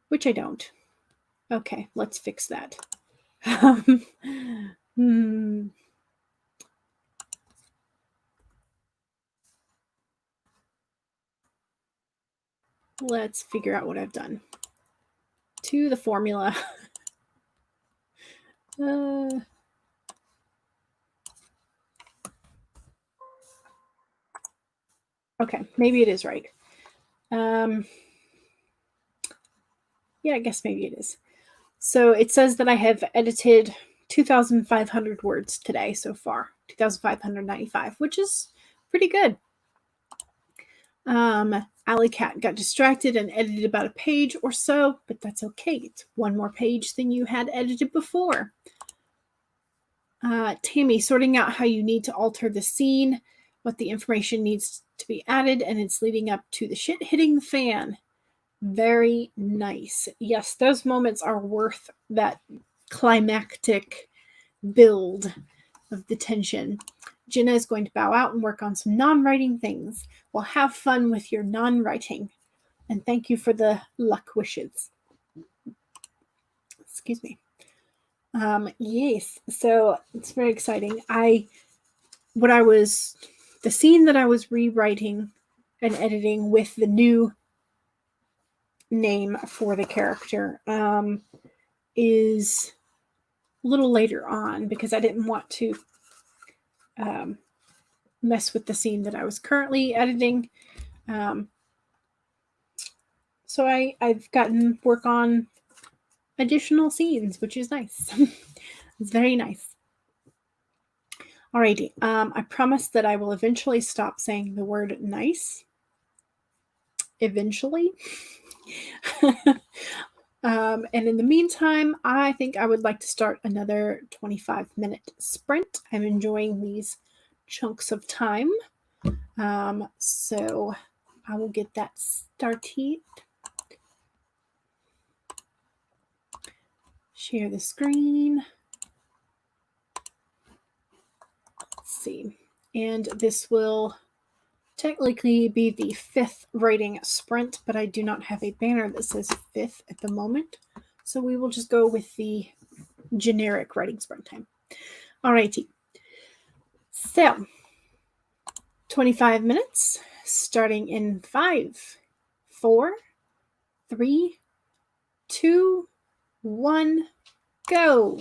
which I don't. Okay, let's fix that. Let's figure out what I've done. To the formula. Okay, maybe it is right. Yeah, I guess maybe it is. So it says that I have edited 2,500 words today so far, 2,595, which is pretty good. Alley Cat got distracted and edited about a page or so, but that's okay. It's one more page than you had edited before. Tammy, sorting out how you need to alter the scene, what the information needs to be added, and it's leading up to the shit hitting the fan. Very nice. Yes, those moments are worth that climactic build of the tension. Jenna is going to bow out and work on some non-writing things. Well, have fun with your non-writing. And thank you for the luck wishes. Excuse me. Yes, so it's very exciting. The scene that I was rewriting and editing with the new name for the character is a little later on because I didn't want to mess with the scene that I was currently editing. So I've gotten work on additional scenes, which is nice. It's very nice. Alrighty, I promise that I will eventually stop saying the word nice. Eventually. And in the meantime, I think I would like to start another 25-minute sprint. I'm enjoying these chunks of time. So I will get that started. Share the screen. Let's see. And this will technically be the 5th writing sprint, but I do not have a banner that says 5th at the moment. So we will just go with the generic writing sprint time. Alrighty. So 25 minutes starting in 5, 4, 3, 2, 1, go.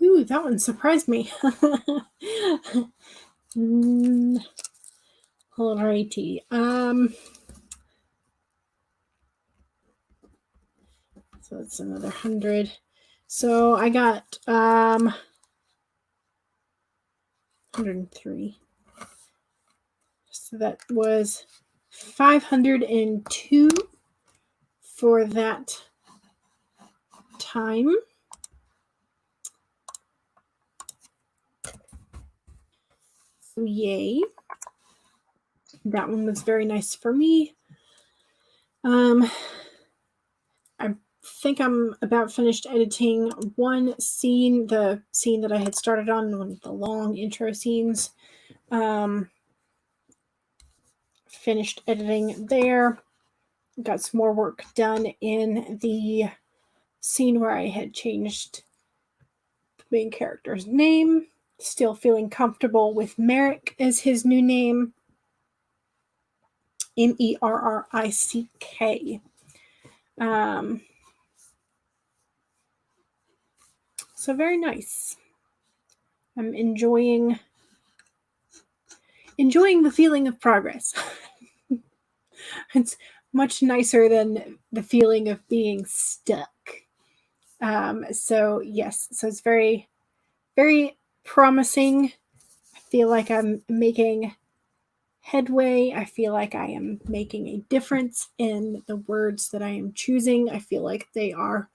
Ooh, that one surprised me. Alrighty. So it's another 100. So I got 103. So that was 502 for that time. So yay. That one was very nice for me. I think I'm about finished editing one scene, the scene that I had started on, one of the long intro scenes. Finished editing there. Got some more work done in the scene where I had changed the main character's name. Still feeling comfortable with Merrick as his new name. Merrick. So very nice. I'm enjoying the feeling of progress. It's much nicer than the feeling of being stuck. So yes, so it's very, very promising. I feel like I'm making headway. I feel like I am making a difference in the words that I am choosing. I feel like they are,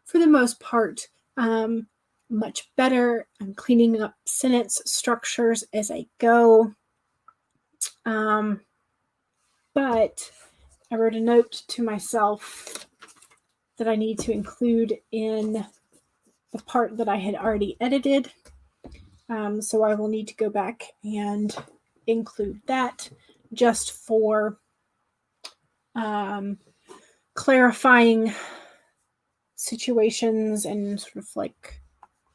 for the most part, much better. I'm cleaning up sentence structures as I go. But I wrote a note to myself that I need to include in the part that I had already edited. So I will need to go back and include that just for clarifying situations and sort of like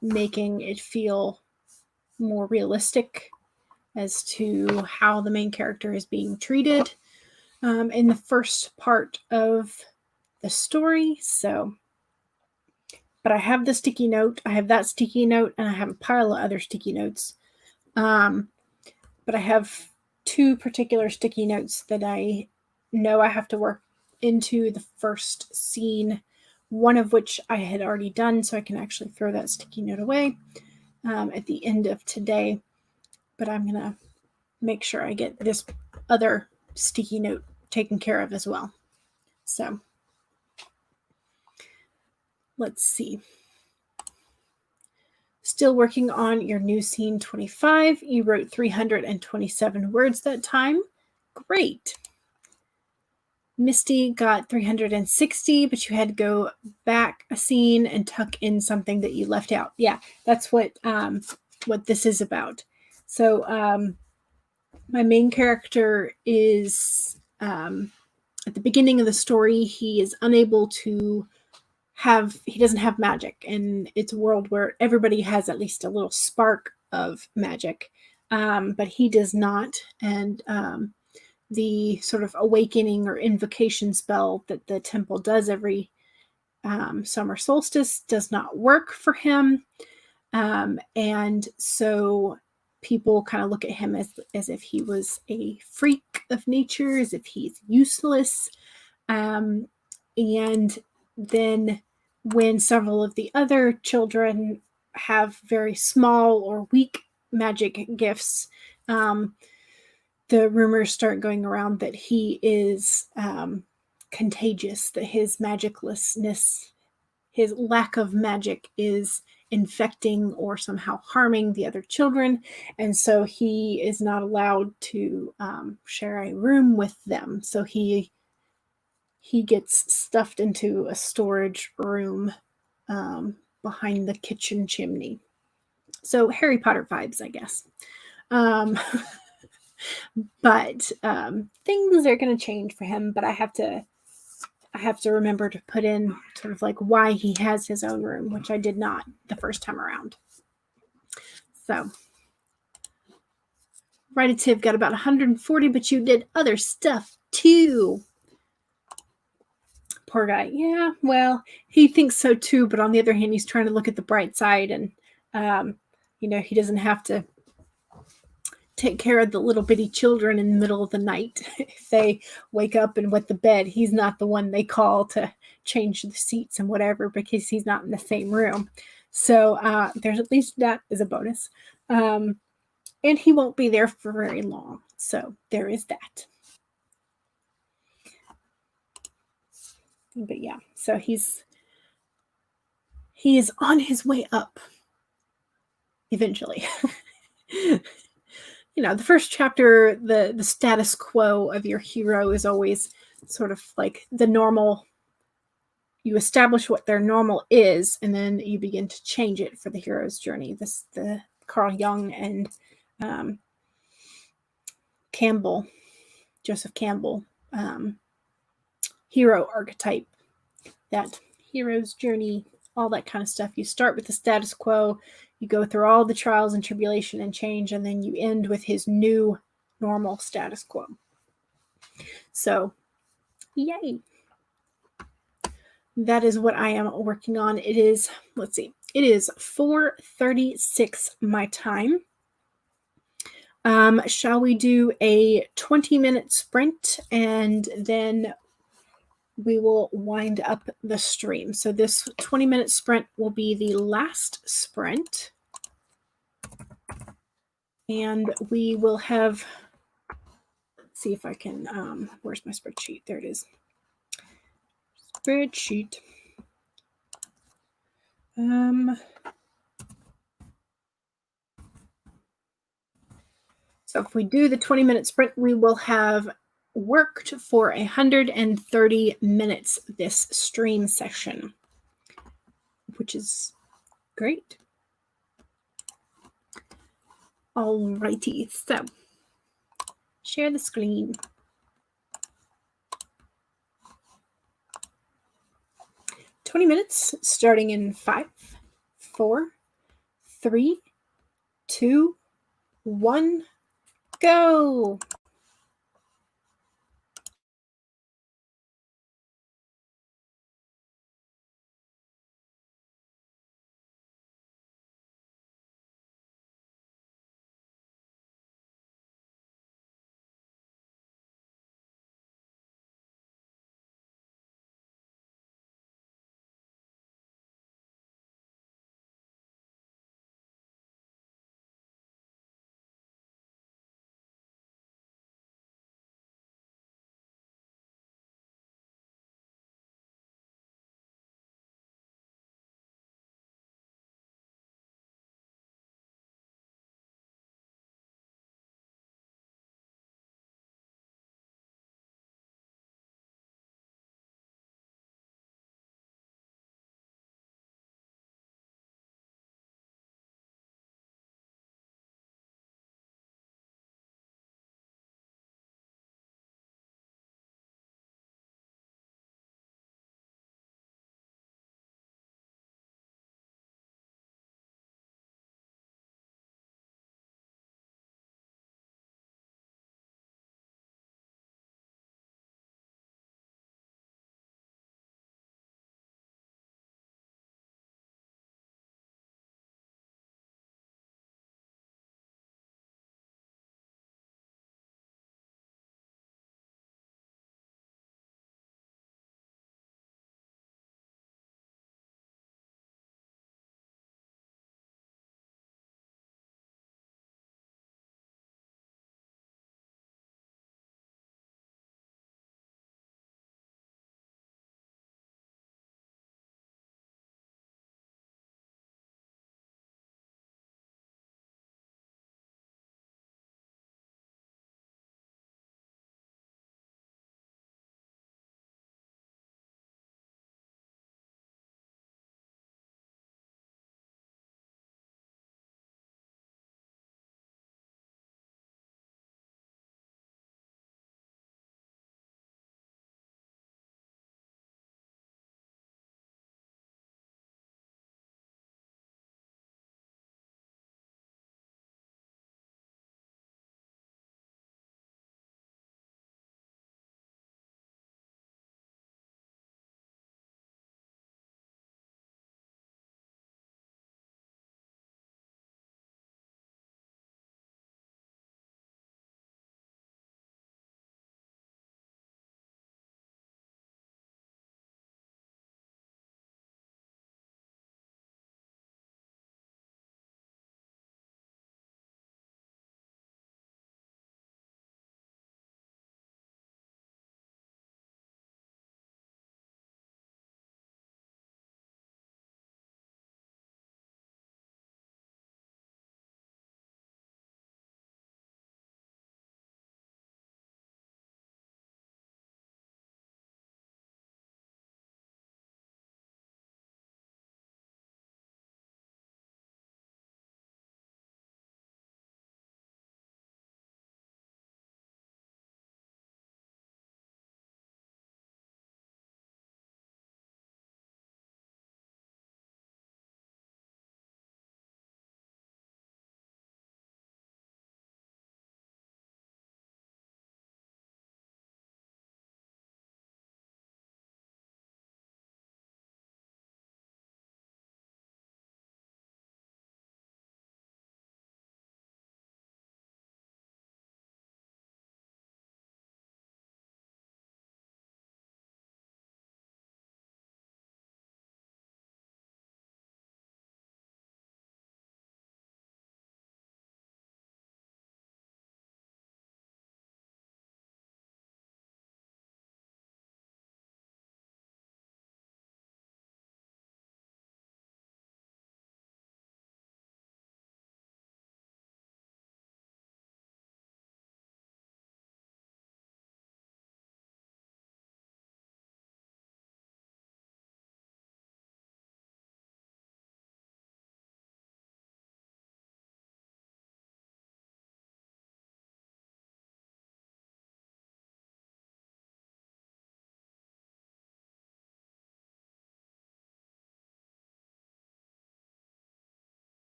making it feel more realistic as to how the main character is being treated in the first part of the story. So, but I have the sticky note, I have that sticky note, and I have a pile of other sticky notes. But I have two particular sticky notes that I know I have to work into the first scene, one of which I had already done, so I can actually throw that sticky note away at the end of today. But I'm going to make sure I get this other sticky note taken care of as well. So let's see. Still working on your new scene 25. You wrote 327 words that time. Great. Misty got 360, but you had to go back a scene and tuck in something that you left out. Yeah, that's what this is about. So my main character is at the beginning of the story, he is unable to he doesn't have magic, and it's a world where everybody has at least a little spark of magic, but he does not. And the sort of awakening or invocation spell that the temple does every summer solstice does not work for him. And so people kind of look at him as if he was a freak of nature, as if he's useless. And then when several of the other children have very small or weak magic gifts, the rumors start going around that he is contagious, that his magiclessness, his lack of magic is infecting or somehow harming the other children. And so he is not allowed to share a room with them. So he gets stuffed into a storage room behind the kitchen chimney. So Harry Potter vibes, I guess. But things are going to change for him, but I have to remember to put in sort of like why he has his own room, which I did not the first time around. So Writative got about 140, but you did other stuff too. Poor guy. Yeah, well, he thinks so too, but on the other hand, he's trying to look at the bright side, and You know, he doesn't have to take care of the little bitty children in the middle of the night. If they wake up and wet the bed, he's not the one they call to change the seats and whatever, because he's not in the same room. So there's at least that as a bonus. And he won't be there for very long. So there is that. But yeah, so he is on his way up eventually. You know, the first chapter, the status quo of your hero is always sort of like the normal. You establish what their normal is, and then you begin to change it for the hero's journey. The Carl Jung and Campbell, Joseph Campbell, hero archetype, that hero's journey, all that kind of stuff. You start with the status quo, you go through all the trials and tribulation and change, and then you end with his new normal status quo. So, yay. That is what I am working on. It is, let's see, it is 4:36 my time. Shall we do a 20-minute sprint, and then we will wind up the stream. So this 20-minute sprint will be the last sprint. And we will have, let's see if I can, where's my spreadsheet? There it is. Spreadsheet. So if we do the 20-minute sprint, we will have worked for 130 minutes this stream session, which is great. Alrighty, so share the screen. 20 minutes starting in 5, 4, 3, 2, 1, go.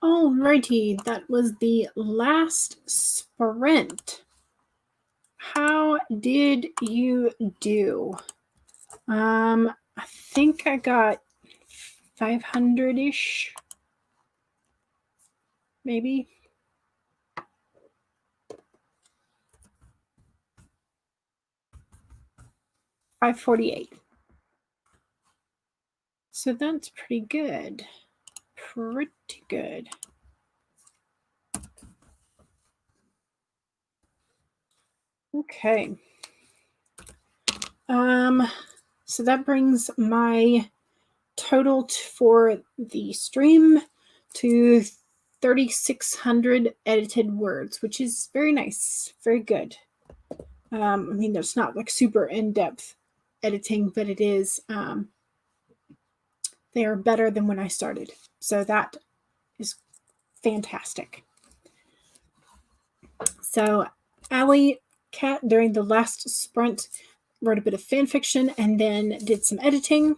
Alrighty, that was the last sprint. How did you do? I think I got 500-ish, maybe. $548. So that's pretty good. Pretty good. Okay. So that brings my total for the stream to 3,600 edited words, which is very nice. Very good. I mean, there's not like super in-depth editing, but it is, they are better than when I started. So that is fantastic. So Allie Cat, during the last sprint, wrote a bit of fan fiction and then did some editing.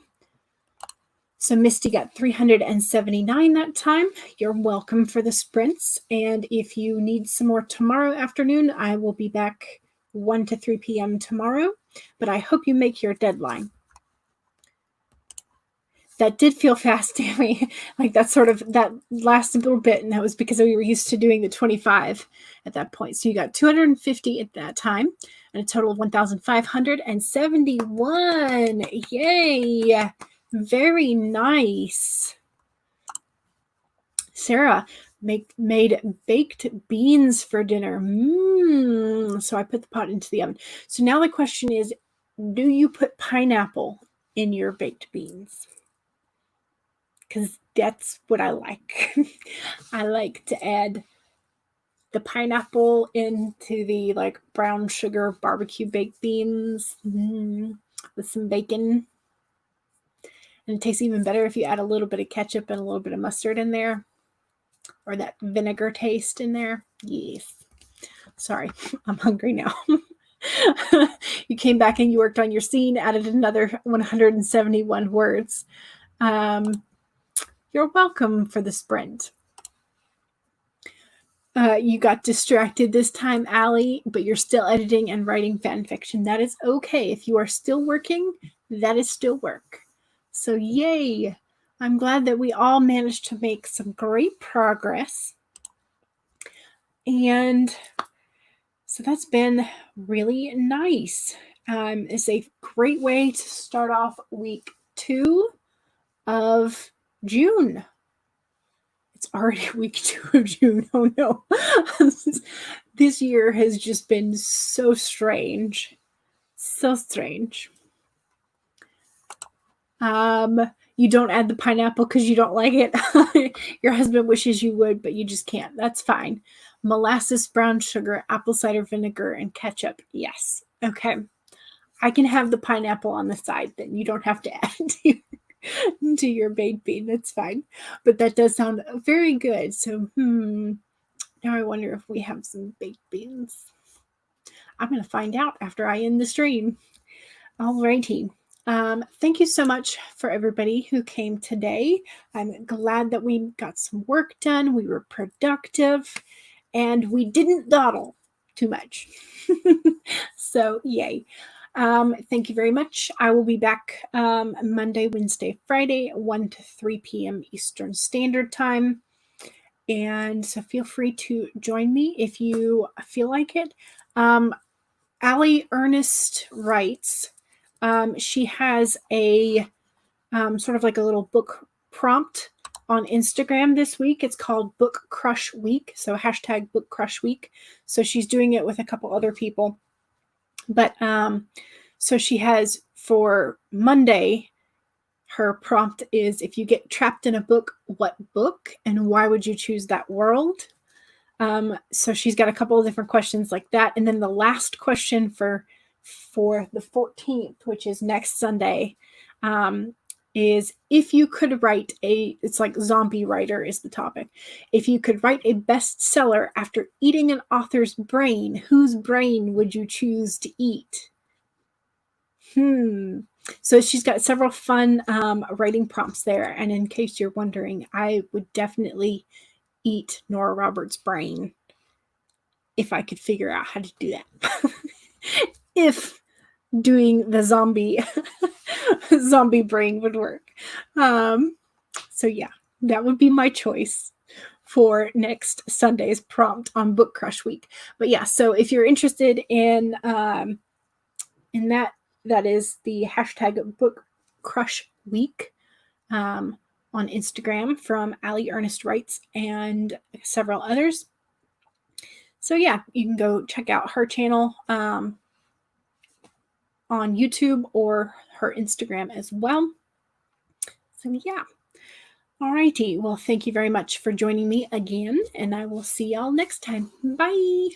So Misty got 379 that time. You're welcome for the sprints. And if you need some more tomorrow afternoon, I will be back 1 to 3 p.m. tomorrow. But I hope you make your deadline. That did feel fast to me. Like that sort of, that last little bit. And that was because we were used to doing the 25 at that point. So you got 250 at that time and a total of 1,571. Yay. Very nice. Sarah made baked beans for dinner. So I put the pot into the oven. So now the question is, do you put pineapple in your baked beans? Because that's what I like. I like to add the pineapple into the like brown sugar barbecue baked beans with some bacon. And it tastes even better if you add a little bit of ketchup and a little bit of mustard in there. Or that vinegar taste in there. Yes. Sorry, I'm hungry now. You came back and you worked on your scene, added another 171 words. You're welcome for the sprint. You got distracted this time, Allie, but you're still editing and writing fan fiction. That is okay. If you are still working, that is still work. So yay. I'm glad that we all managed to make some great progress. And so that's been really nice. It's a great way to start off week 2 of June. It's already week 2 of June. Oh no. This year has just been so strange. So strange. You don't add the pineapple because you don't like it. Your husband wishes you would, but you just can't. That's fine. Molasses, brown sugar, apple cider vinegar, and ketchup. Yes. Okay. I can have the pineapple on the side then. You don't have to add it to your baked bean. That's fine. But that does sound very good. So, now I wonder if we have some baked beans. I'm going to find out after I end the stream. Alrighty. Thank you so much for everybody who came today. I'm glad that we got some work done. We were productive and we didn't dawdle too much. So yay. Thank you very much. I will be back Monday, Wednesday, Friday, 1 to 3 p.m. Eastern Standard Time. And so feel free to join me if you feel like it. Allie Ernest writes, she has a sort of like a little book prompt on Instagram this week. It's called Book Crush Week. So hashtag Book Crush Week. So she's doing it with a couple other people. But so she has for Monday, her prompt is, if you get trapped in a book, what book and why would you choose that world? So she's got a couple of different questions like that. And then the last question for the 14th, which is next Sunday, is if you could write it's like zombie writer is the topic. If you could write a bestseller after eating an author's brain, whose brain would you choose to eat? So she's got several fun writing prompts there. And in case you're wondering, I would definitely eat Nora Roberts' brain if I could figure out how to do that. If doing the zombie brain would work. So yeah, that would be my choice for next Sunday's prompt on Book Crush Week. But yeah, so if you're interested in that, that is the hashtag Book Crush Week on Instagram from Allie Ernest Writes and several others. So yeah, you can go check out her channel on YouTube or her Instagram as well. So yeah. Alrighty. Well, thank you very much for joining me again, and I will see y'all next time. Bye.